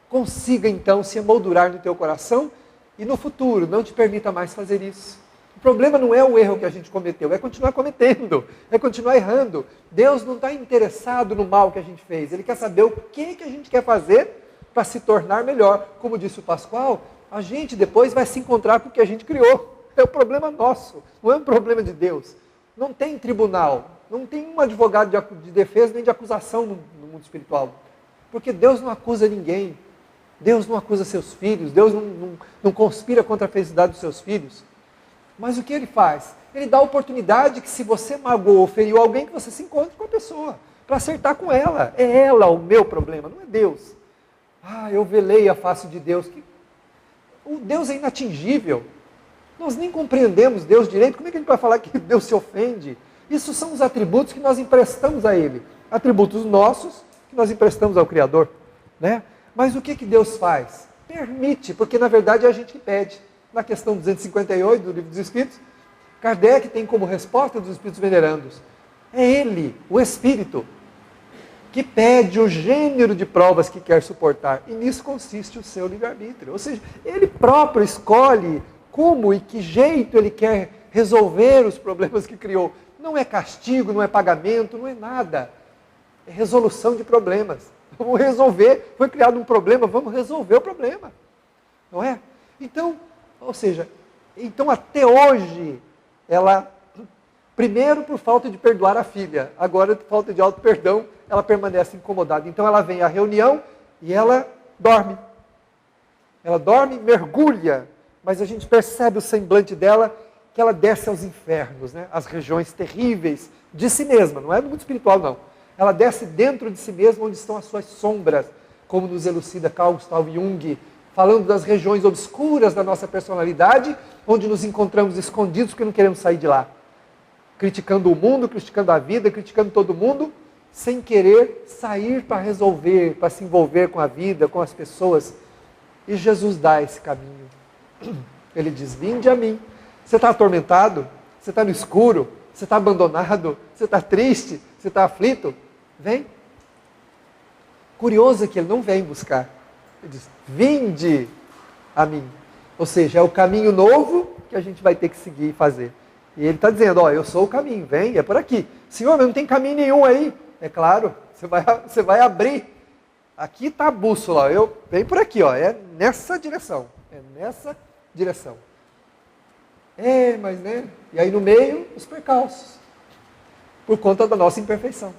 Speaker 1: consiga então se emoldurar no teu coração e no futuro não te permita mais fazer isso. O problema não é o erro que a gente cometeu, é continuar cometendo, é continuar errando. Deus não está interessado no mal que a gente fez, Ele quer saber o que a gente quer fazer para se tornar melhor. Como disse o Pascoal, a gente depois vai se encontrar com o que a gente criou. É um problema nosso, não é um problema de Deus. Não tem tribunal, não tem um advogado de defesa nem de acusação no mundo espiritual. Porque Deus não acusa ninguém. Deus não acusa seus filhos, Deus não conspira contra a felicidade dos seus filhos. Mas o que Ele faz? Ele dá a oportunidade que, se você magoou ou feriu alguém, que você se encontre com a pessoa, para acertar com ela. É ela o meu problema, não é Deus. Eu velei a face de Deus. O Deus é inatingível. Nós nem compreendemos Deus direito. Como é que a gente vai falar que Deus se ofende? Isso são os atributos que nós emprestamos a Ele. Atributos nossos que nós emprestamos ao Criador. Né? Mas o que Deus faz? Permite, porque na verdade é a gente que pede. Na questão 258 do Livro dos Espíritos, Kardec tem como resposta dos Espíritos venerandos: é Ele, o Espírito, que pede o gênero de provas que quer suportar. E nisso consiste o seu livre-arbítrio. Ou seja, Ele próprio escolhe como e que jeito Ele quer resolver os problemas que criou. Não é castigo, não é pagamento, não é nada. É resolução de problemas. Vamos resolver. Foi criado um problema, vamos resolver o problema. Não é? Então, até hoje, ela, primeiro por falta de perdoar a filha, agora por falta de auto-perdão, ela permanece incomodada. Então ela vem à reunião e ela dorme. Ela dorme, mergulha, mas a gente percebe o semblante dela, que ela desce aos infernos, né? As regiões terríveis de si mesma, não é no mundo espiritual não. Ela desce dentro de si mesma, onde estão as suas sombras, como nos elucida Carl Gustav Jung, falando das regiões obscuras da nossa personalidade, onde nos encontramos escondidos porque não queremos sair de lá. Criticando o mundo, criticando a vida, criticando todo mundo, sem querer sair para resolver, para se envolver com a vida, com as pessoas. E Jesus dá esse caminho. Ele diz: vinde a mim. Você está atormentado? Você está no escuro? Você está abandonado? Você está triste? Você está aflito? Vem. Curioso é que Ele não vem buscar. Ele diz: vinde a mim. Ou seja, é o caminho novo que a gente vai ter que seguir e fazer. E Ele está dizendo: eu sou o caminho, vem, é por aqui. Senhor, mas não tem caminho nenhum aí. É claro, você vai abrir. Aqui está a bússola, vem por aqui, ó, é nessa direção. É nessa direção. Mas né? E aí no meio, os percalços. Por conta da nossa imperfeição.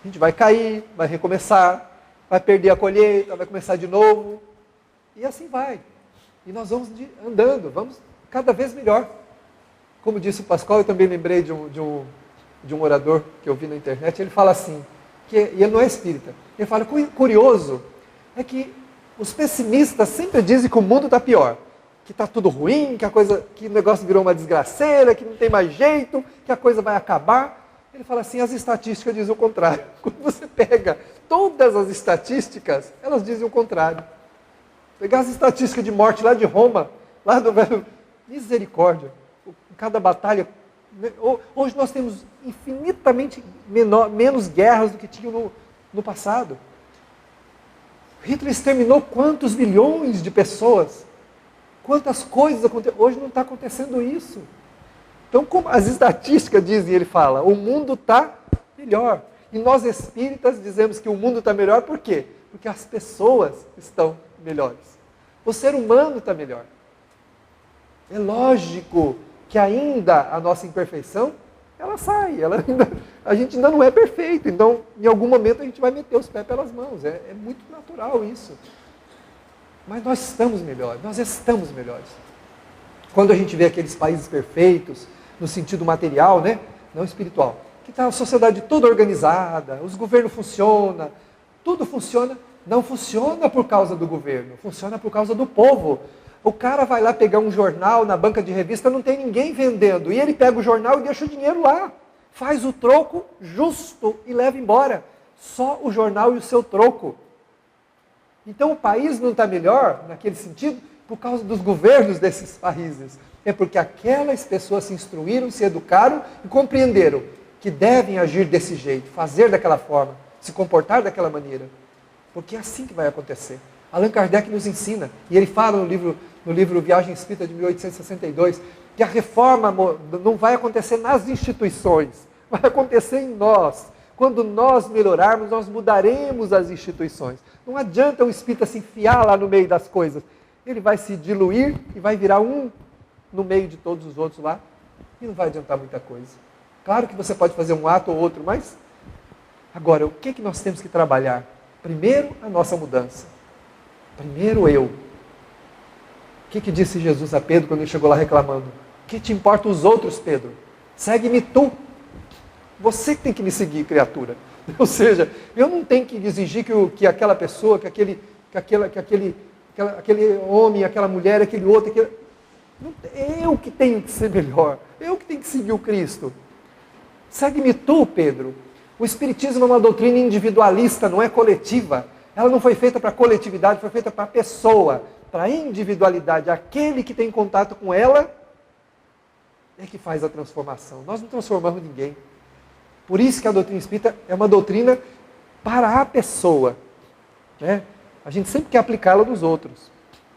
Speaker 1: A gente vai cair, vai recomeçar, vai perder a colheita, vai começar de novo. E assim vai. E nós vamos andando, vamos cada vez melhor. Como disse o Pascoal, eu também lembrei de um orador que eu vi na internet, ele fala assim, e ele não é espírita, ele fala, curioso é que os pessimistas sempre dizem que o mundo está pior, que está tudo ruim, que o negócio virou uma desgraceira, que não tem mais jeito, que a coisa vai acabar. Ele fala assim, as estatísticas dizem o contrário. Quando você pega todas as estatísticas, elas dizem o contrário. Pegar as estatísticas de morte lá de Roma, lá do velho, misericórdia, cada batalha. Hoje nós temos infinitamente menos guerras do que tinham no passado. Hitler exterminou quantos milhões de pessoas? Quantas coisas aconteceram? Hoje não está acontecendo isso. Então, como as estatísticas dizem, ele fala, o mundo está melhor. E nós espíritas dizemos que o mundo está melhor, por quê? Porque as pessoas estão melhores. O ser humano está melhor. É lógico que ainda a nossa imperfeição, ela sai. A gente ainda não é perfeito. Então, em algum momento, a gente vai meter os pés pelas mãos. É muito natural isso. Mas nós estamos melhores. Nós estamos melhores. Quando a gente vê aqueles países perfeitos, no sentido material, né? Não espiritual, que está a sociedade toda organizada, os governos funcionam, tudo funciona. Não funciona por causa do governo, funciona por causa do povo. O cara vai lá pegar um jornal na banca de revista, não tem ninguém vendendo, e ele pega o jornal e deixa o dinheiro lá. Faz o troco justo e leva embora. Só o jornal e o seu troco. Então o país não está melhor, naquele sentido, por causa dos governos desses países. É porque aquelas pessoas se instruíram, se educaram e compreenderam que devem agir desse jeito, fazer daquela forma, se comportar daquela maneira. Porque é assim que vai acontecer. Allan Kardec nos ensina, e ele fala no livro Viagem Espírita de 1862, que a reforma não vai acontecer nas instituições, vai acontecer em nós. Quando nós melhorarmos, nós mudaremos as instituições. Não adianta o espírita se enfiar lá no meio das coisas. Ele vai se diluir e vai virar um no meio de todos os outros lá, e não vai adiantar muita coisa. Claro que você pode fazer um ato ou outro, mas agora, o que nós temos que trabalhar? Primeiro, a nossa mudança. Primeiro eu. O que disse Jesus a Pedro quando ele chegou lá reclamando? O que te importa os outros, Pedro? Segue-me tu. Você que tem que me seguir, criatura. Ou seja, eu não tenho que exigir que aquela pessoa, que aquele homem, aquela mulher, aquele outro, eu que tenho que ser melhor. Eu que tenho que seguir o Cristo. Segue-me tu, Pedro. O Espiritismo é uma doutrina individualista, não é coletiva. Ela não foi feita para a coletividade, foi feita para a pessoa, para a individualidade. Aquele que tem contato com ela é que faz a transformação. Nós não transformamos ninguém. Por isso que a doutrina espírita é uma doutrina para a pessoa. Né? A gente sempre quer aplicá-la nos outros.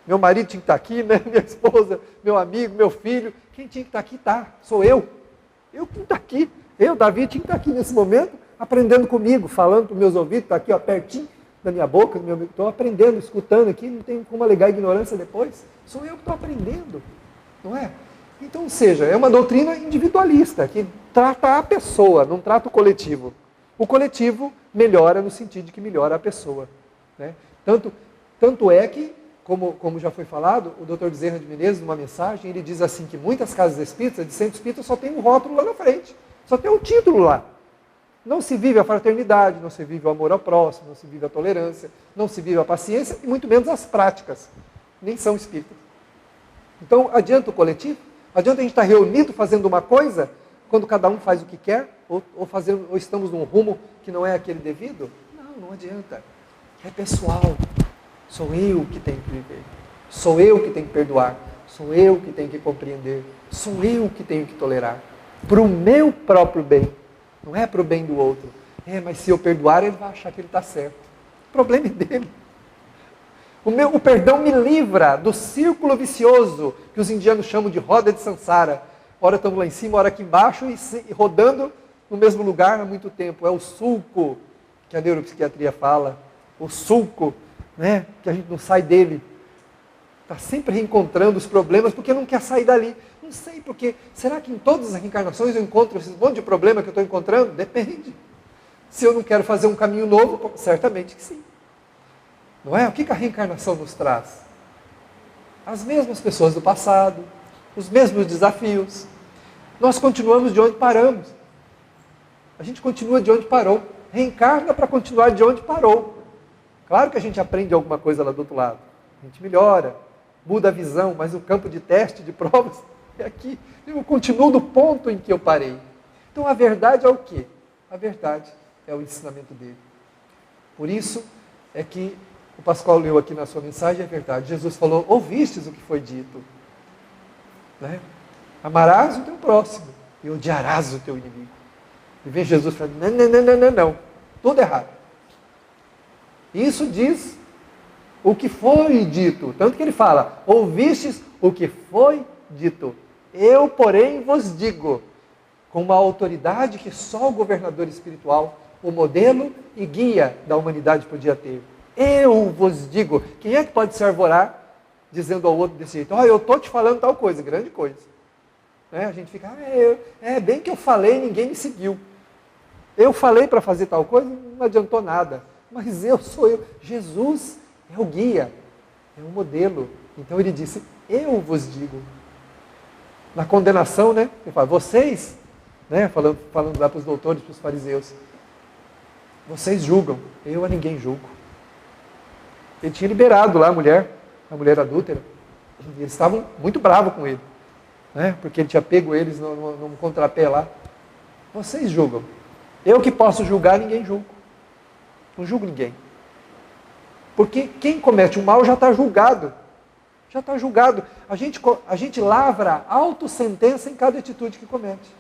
Speaker 1: Meu marido tinha que estar aqui, né? Minha esposa, meu amigo, meu filho. Quem tinha que estar aqui está. Sou eu. Eu que tenho que estar aqui. Eu, Davi, tinha que estar aqui nesse momento, aprendendo comigo, falando para os meus ouvidos, está aqui ó, pertinho da minha boca, estou aprendendo, escutando aqui, não tem como alegar ignorância depois. Sou eu que estou aprendendo. Não é? Então, ou seja, é uma doutrina individualista, que trata a pessoa, não trata o coletivo. O coletivo melhora no sentido de que melhora a pessoa. Né? Tanto é que, como já foi falado, o Dr. Bezerra de Menezes, numa mensagem, ele diz assim que muitas casas espíritas, de centro espírita, só tem um rótulo lá na frente. Só tem um título lá. Não se vive a fraternidade, não se vive o amor ao próximo, não se vive a tolerância, não se vive a paciência e muito menos as práticas. Nem são espíritas. Então, adianta o coletivo? Adianta a gente estar reunido fazendo uma coisa, quando cada um faz o que quer, ou estamos num rumo que não é aquele devido? Não adianta. É pessoal. Sou eu que tenho que viver. Sou eu que tenho que perdoar. Sou eu que tenho que compreender. Sou eu que tenho que tolerar. Para o meu próprio bem. Não é para o bem do outro. Mas se eu perdoar, ele vai achar que ele está certo. O problema é dele. O perdão me livra do círculo vicioso que os indianos chamam de roda de Sansara. Ora estamos lá em cima, ora aqui embaixo e rodando no mesmo lugar há muito tempo. É o sulco que a neuropsiquiatria fala, o sulco, né, que a gente não sai dele. Está sempre reencontrando os problemas porque não quer sair dali. Não sei porque. Será que em todas as reencarnações eu encontro esse monte de problema que eu estou encontrando? Depende. Se eu não quero fazer um caminho novo, certamente que sim. Não é? O que a reencarnação nos traz? As mesmas pessoas do passado, os mesmos desafios. Nós continuamos de onde paramos. A gente continua de onde parou. Reencarna para continuar de onde parou. Claro que a gente aprende alguma coisa lá do outro lado. A gente melhora, muda a visão, mas o campo de teste, de provas, é aqui. Eu continuo no ponto em que eu parei. Então a verdade é o quê? A verdade é o ensinamento dele. Por isso é que o Pascoal leu aqui na sua mensagem, é verdade. Jesus falou, ouvistes o que foi dito. Né? Amarás o teu próximo e odiarás o teu inimigo. E vem Jesus falando, não. Tudo errado. Isso diz o que foi dito. Tanto que ele fala, ouvistes o que foi dito. Eu, porém, vos digo, com uma autoridade que só o governador espiritual, o modelo e guia da humanidade podia ter. Eu vos digo. Quem é que pode se arvorar dizendo ao outro desse jeito? Eu estou te falando tal coisa, grande coisa. A gente fica, bem que eu falei, ninguém me seguiu. Eu falei para fazer tal coisa, não adiantou nada. Mas eu sou eu. Jesus é o guia, é o modelo. Então ele disse, eu vos digo. Na condenação, né? Ele fala, vocês, né? Falando lá para os doutores, para os fariseus, vocês julgam, eu a ninguém julgo. Ele tinha liberado lá a mulher adúltera. E eles estavam muito bravos com ele, né? Porque ele tinha pego eles num contrapé lá. Vocês julgam. Eu que posso julgar, ninguém julgo. Não julgo ninguém. Porque quem comete o mal já está julgado. Já está julgado. A gente lavra autossentença em cada atitude que comete.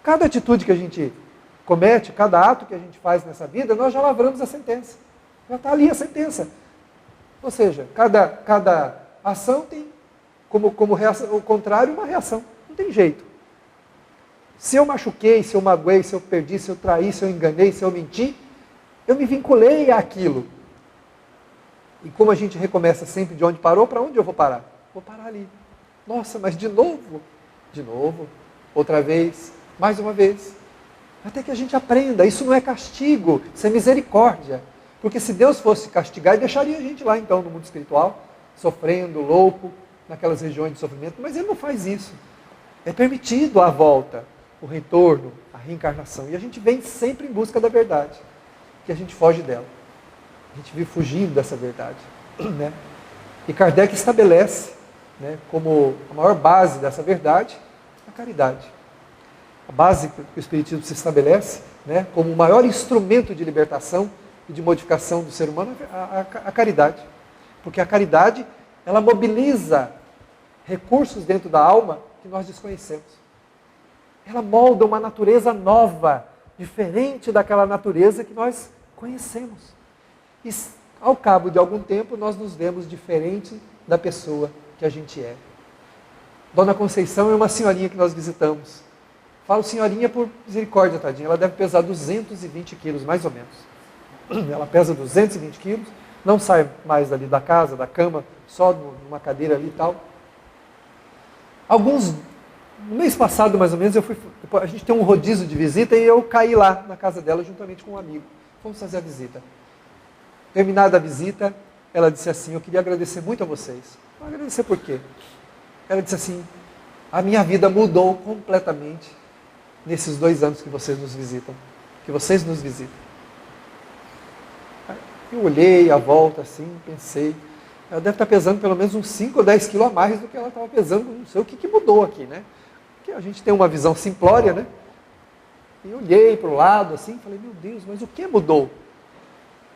Speaker 1: Cada atitude que a gente comete, cada ato que a gente faz nessa vida, nós já lavramos a sentença. Já está ali a sentença. Ou seja, cada ação tem como reação, o contrário, uma reação. Não tem jeito. Se eu machuquei, se eu magoei, se eu perdi, se eu traí, se eu enganei, se eu menti, eu me vinculei àquilo. E como a gente recomeça sempre de onde parou, para onde eu vou parar? Vou parar ali. Nossa, mas de novo? De novo. Outra vez. Mais uma vez. Até que a gente aprenda. Isso não é castigo, isso é misericórdia. Porque se Deus fosse castigar, ele deixaria a gente lá então no mundo espiritual, sofrendo, louco, naquelas regiões de sofrimento. Mas ele não faz isso. É permitido a volta, o retorno, a reencarnação. E a gente vem sempre em busca da verdade. Que a gente foge dela. A gente vive fugindo dessa verdade. Né? E Kardec estabelece, né, como a maior base dessa verdade, a caridade. A base que o Espiritismo se estabelece, né, como o maior instrumento de libertação e de modificação do ser humano, a caridade. Porque a caridade, ela mobiliza recursos dentro da alma que nós desconhecemos. Ela molda uma natureza nova, diferente daquela natureza que nós conhecemos. E ao cabo de algum tempo, nós nos vemos diferente da pessoa que a gente é. Dona Conceição é uma senhorinha que nós visitamos. Falo senhorinha por misericórdia, tadinha. Ela deve pesar 220 quilos, mais ou menos. Ela pesa 220 quilos, não sai mais dali da casa, da cama, só numa cadeira ali e tal. No mês passado, mais ou menos, a gente tem um rodízio de visita e eu caí lá na casa dela juntamente com um amigo. Fomos fazer a visita. Terminada a visita, ela disse assim, eu queria agradecer muito a vocês. Agradecer por quê? Ela disse assim, a minha vida mudou completamente nesses 2 anos que vocês nos visitam. Eu olhei à volta assim, pensei, ela deve estar pesando pelo menos uns 5 ou 10 quilos a mais do que ela estava pesando, não sei o que mudou aqui, né? Porque a gente tem uma visão simplória, né? E olhei para o lado assim, falei, meu Deus, mas o que mudou?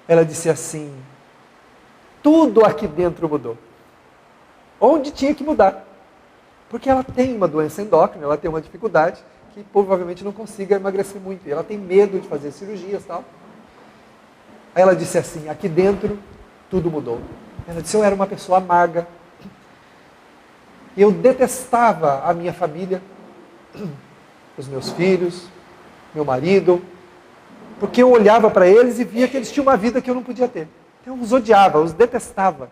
Speaker 1: Ela disse assim, tudo aqui dentro mudou. Onde tinha que mudar? Porque ela tem uma doença endócrina, ela tem uma dificuldade que provavelmente não consiga emagrecer muito. E ela tem medo de fazer cirurgias e tal. Aí ela disse assim, aqui dentro tudo mudou. Ela disse, eu era uma pessoa amarga. Eu detestava a minha família, os meus filhos. meu marido, porque eu olhava para eles e via que eles tinham uma vida que eu não podia ter. Então eu os odiava, os detestava.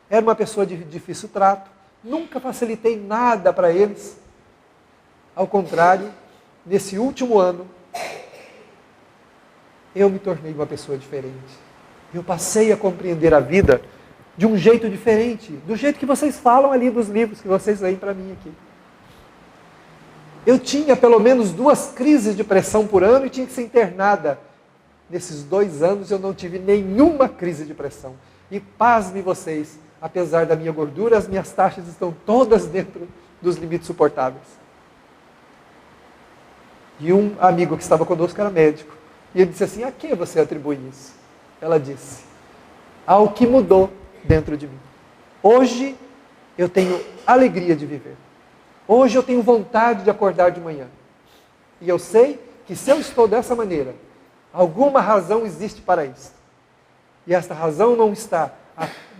Speaker 1: Era uma pessoa de difícil trato, nunca facilitei nada para eles. Ao contrário, nesse último ano, eu me tornei uma pessoa diferente. Eu passei a compreender a vida de um jeito diferente, do jeito que vocês falam ali dos livros que vocês leem para mim aqui. Eu tinha pelo menos 2 crises de pressão por ano e tinha que ser internada. Nesses 2 anos eu não tive nenhuma crise de pressão. E pasme vocês, apesar da minha gordura, as minhas taxas estão todas dentro dos limites suportáveis. E um amigo que estava conosco era médico. E ele disse assim, a que você atribui isso? Ela disse, ao que mudou dentro de mim. Hoje eu tenho alegria de viver. Hoje eu tenho vontade de acordar de manhã. E eu sei que se eu estou dessa maneira, alguma razão existe para isso. E esta razão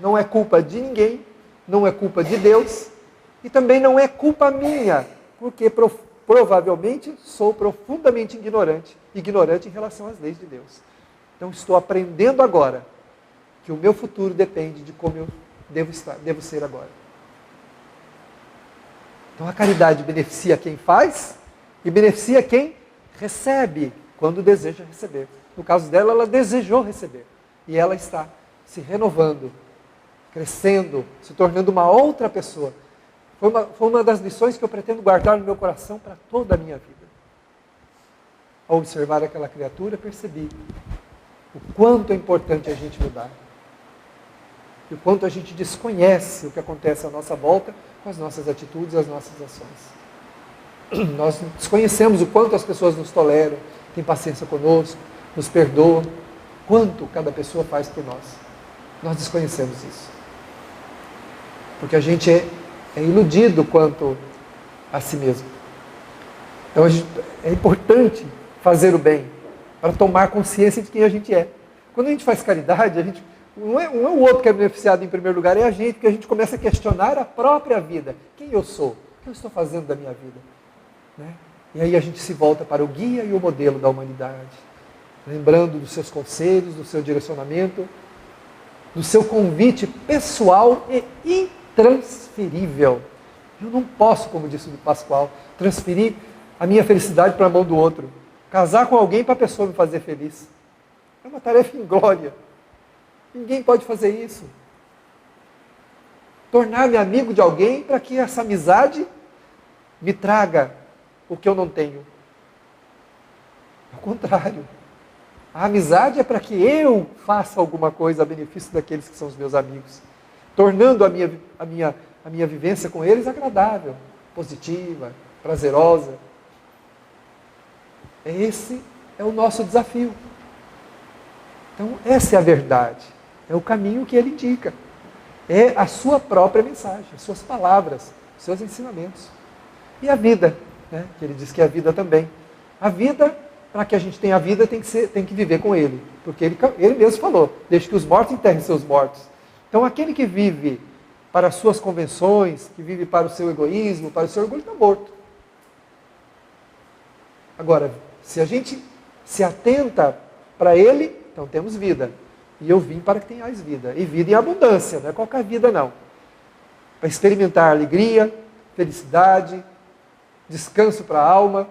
Speaker 1: não é culpa de ninguém, não é culpa de Deus, e também não é culpa minha, porque provavelmente sou profundamente ignorante em relação às leis de Deus. Então estou aprendendo agora que o meu futuro depende de como eu devo ser agora. Então a caridade beneficia quem faz e beneficia quem recebe, quando deseja receber. No caso dela, ela desejou receber. E ela está se renovando, crescendo, se tornando uma outra pessoa. Foi uma das lições que eu pretendo guardar no meu coração para toda a minha vida. Ao observar aquela criatura, percebi o quanto é importante a gente mudar. E o quanto a gente desconhece o que acontece à nossa volta com as nossas atitudes e as nossas ações. Nós desconhecemos o quanto as pessoas nos toleram, têm paciência conosco, nos perdoam, quanto cada pessoa faz por nós. Nós desconhecemos isso. Porque a gente é iludido quanto a si mesmo. Então é importante fazer o bem, para tomar consciência de quem a gente é. Quando a gente faz caridade, não é o outro que é beneficiado em primeiro lugar, é a gente, porque a gente começa a questionar a própria vida. Quem eu sou? O que eu estou fazendo da minha vida? Né? E aí a gente se volta para o guia e o modelo da humanidade, lembrando dos seus conselhos, do seu direcionamento, do seu convite pessoal e intransferível. Eu não posso, como disse o Pascoal, transferir a minha felicidade para a mão do outro. Casar com alguém para a pessoa me fazer feliz. É uma tarefa inglória. Ninguém pode fazer isso. Tornar-me amigo de alguém para que essa amizade me traga o que eu não tenho. Ao contrário. A amizade é para que eu faça alguma coisa a benefício daqueles que são os meus amigos. Tornando a minha vivência com eles agradável, positiva, prazerosa. Esse é o nosso desafio. Então, essa é a verdade. É o caminho que ele indica. É a sua própria mensagem, as suas palavras, os seus ensinamentos. E a vida, né? Que ele diz que é a vida também. A vida, para que a gente tenha a vida, tem que viver com ele. Porque ele mesmo falou, deixe que os mortos enterrem seus mortos. Então, aquele que vive para as suas convenções, que vive para o seu egoísmo, para o seu orgulho, está morto. Agora, se a gente se atenta para ele, então temos vida. E eu vim para que tenhais vida. E vida em abundância, não é qualquer vida não. Para experimentar alegria, felicidade, descanso para a alma.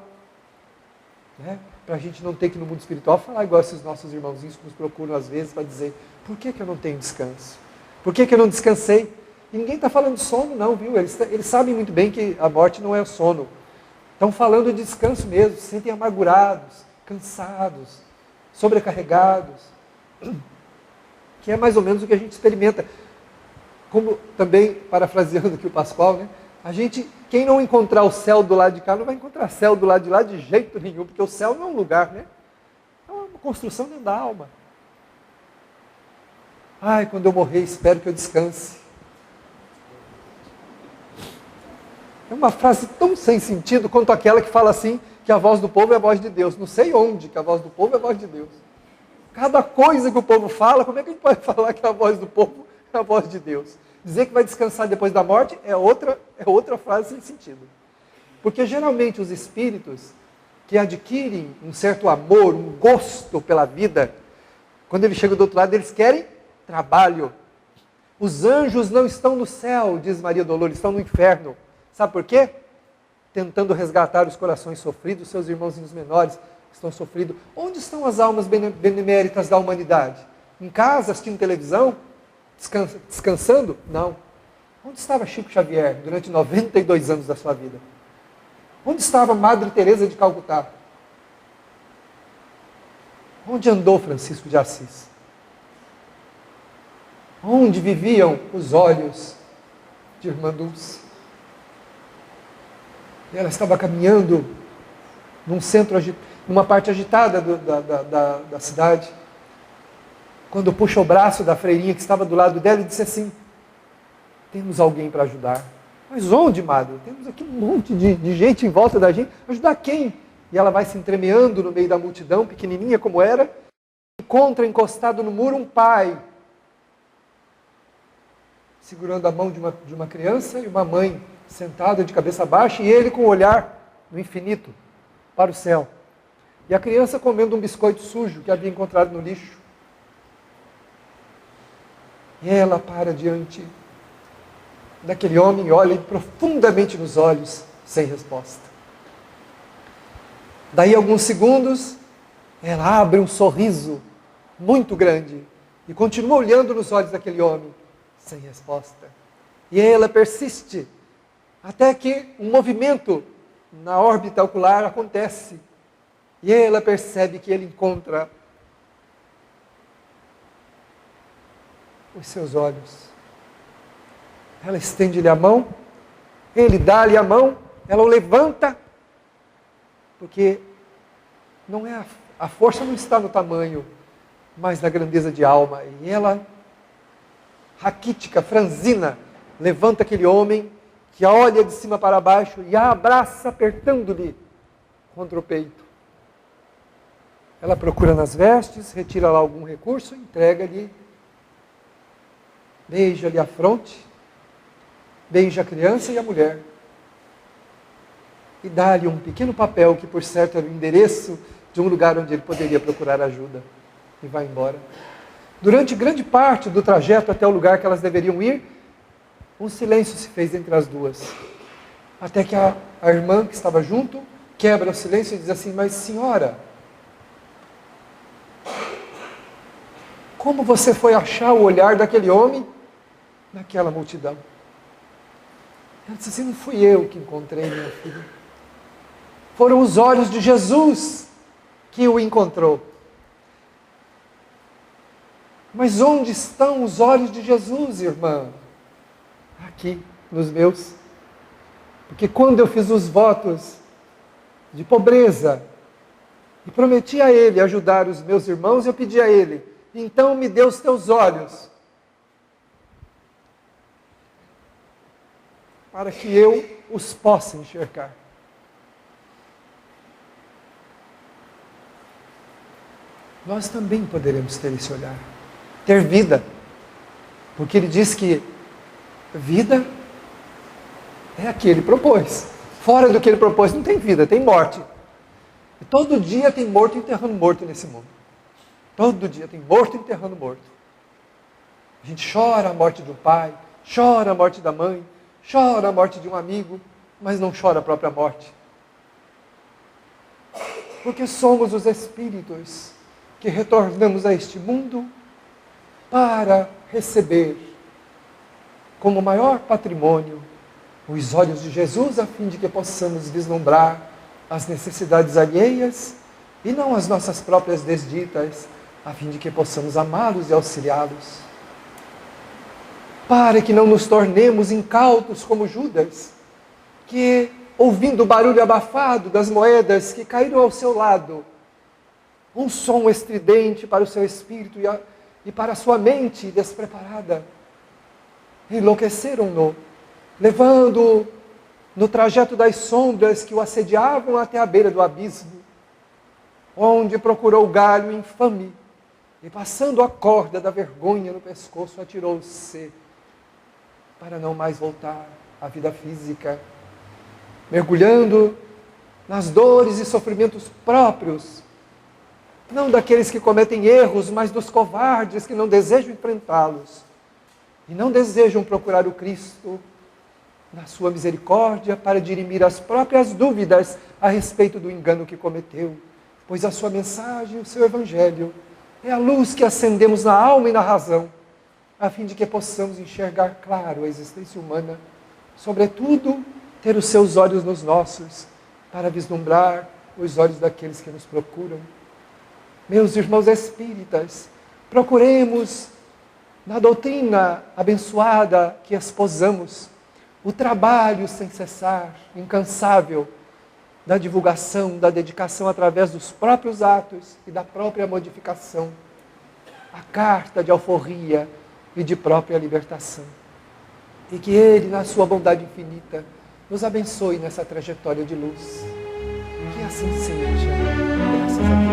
Speaker 1: Né? Para a gente não ter que no mundo espiritual falar igual esses nossos irmãozinhos que nos procuram às vezes para dizer, por que eu não tenho descanso? Por que eu não descansei? E ninguém está falando de sono não, viu? Eles sabem muito bem que a morte não é o sono. Estão falando de descanso mesmo, se sentem amargurados, cansados, sobrecarregados, que é mais ou menos o que a gente experimenta. Como também, parafraseando aqui o Pascoal, né? Quem não encontrar o céu do lado de cá, não vai encontrar céu do lado de lá de jeito nenhum, porque o céu não é um lugar, né? É uma construção dentro da alma. Ai, quando eu morrer, espero que eu descanse. É uma frase tão sem sentido quanto aquela que fala assim, que a voz do povo é a voz de Deus. Não sei onde que a voz do povo é a voz de Deus. Cada coisa que o povo fala, como é que a gente pode falar que a voz do povo é a voz de Deus? Dizer que vai descansar depois da morte é outra frase sem sentido. Porque geralmente os espíritos, que adquirem um certo amor, um gosto pela vida, quando eles chegam do outro lado, eles querem trabalho. Os anjos não estão no céu, diz Maria Dolores, estão no inferno. Sabe por quê? Tentando resgatar os corações sofridos, seus irmãozinhos menores que estão sofridos. Onde estão as almas beneméritas da humanidade? Em casa, assistindo televisão? Descansando? Não. Onde estava Chico Xavier durante 92 anos da sua vida? Onde estava Madre Teresa de Calcutá? Onde andou Francisco de Assis? Onde viviam os olhos de Irmã Dulce? E ela estava caminhando numa parte agitada da cidade, quando puxa o braço da freirinha que estava do lado dela e disse assim: temos alguém para ajudar. Mas onde, madre? Temos aqui um monte de gente em volta da gente. Ajudar quem? E ela vai se entremeando no meio da multidão, pequenininha como era, encontra encostado no muro um pai, segurando a mão de uma criança, e uma mãe sentada de cabeça baixa, e ele com o olhar no infinito, para o céu. E a criança comendo um biscoito sujo que havia encontrado no lixo. E ela para diante daquele homem e olha profundamente nos olhos, sem resposta. Daí alguns segundos, ela abre um sorriso muito grande e continua olhando nos olhos daquele homem, sem resposta. E ela persiste, até que um movimento na órbita ocular acontece. E ela percebe que ele encontra os seus olhos. Ela estende-lhe a mão, ele dá-lhe a mão, ela o levanta, porque não é a força não está no tamanho, mas na grandeza de alma. E ela, raquítica, franzina, levanta aquele homem, que olha de cima para baixo e a abraça, apertando-lhe contra o peito. Ela procura nas vestes, retira lá algum recurso, entrega-lhe, beija-lhe a fronte, beija a criança e a mulher, e dá-lhe um pequeno papel, que por certo era o endereço de um lugar onde ele poderia procurar ajuda, e vai embora. Durante grande parte do trajeto até o lugar que elas deveriam ir, um silêncio se fez entre as duas, até que a irmã que estava junto quebra o silêncio e diz assim: mas senhora, como você foi achar o olhar daquele homem naquela multidão? Ela disse assim: não fui eu que encontrei minha filha, foram os olhos de Jesus que o encontrou. Mas onde estão os olhos de Jesus, irmã? Aqui, nos meus. Porque quando eu fiz os votos de pobreza e prometi a Ele ajudar os meus irmãos, eu pedi a Ele: então me dê os teus olhos, para que eu os possa enxergar. Nós também poderemos ter esse olhar, ter vida, porque Ele diz que vida é a que Ele propôs. Fora do que Ele propôs não tem vida, tem morte. E todo dia tem morto enterrando morto nesse mundo. Todo dia tem morto enterrando morto. A gente chora a morte do pai, chora a morte da mãe, chora a morte de um amigo, mas não chora a própria morte. Porque somos os espíritos que retornamos a este mundo para receber como maior patrimônio os olhos de Jesus, a fim de que possamos vislumbrar as necessidades alheias e não as nossas próprias desditas, a fim de que possamos amá-los e auxiliá-los. Para que não nos tornemos incautos como Judas, que, ouvindo o barulho abafado das moedas que caíram ao seu lado, um som estridente para o seu espírito e para a sua mente despreparada, enlouqueceram-no, levando-o no trajeto das sombras que o assediavam até a beira do abismo, onde procurou o galho infame e, passando a corda da vergonha no pescoço, atirou-se para não mais voltar à vida física, mergulhando nas dores e sofrimentos próprios, não daqueles que cometem erros, mas dos covardes que não desejam enfrentá-los e não desejam procurar o Cristo na sua misericórdia para dirimir as próprias dúvidas a respeito do engano que cometeu, pois a sua mensagem, o seu evangelho, é a luz que acendemos na alma e na razão, a fim de que possamos enxergar claro a existência humana, sobretudo ter os seus olhos nos nossos, para vislumbrar os olhos daqueles que nos procuram. Meus irmãos espíritas, procuremos na doutrina abençoada que esposamos o trabalho sem cessar, incansável, da divulgação, da dedicação através dos próprios atos e da própria modificação, a carta de alforria e de própria libertação. E que Ele, na sua bondade infinita, nos abençoe nessa trajetória de luz. Que assim seja. Graças a Deus.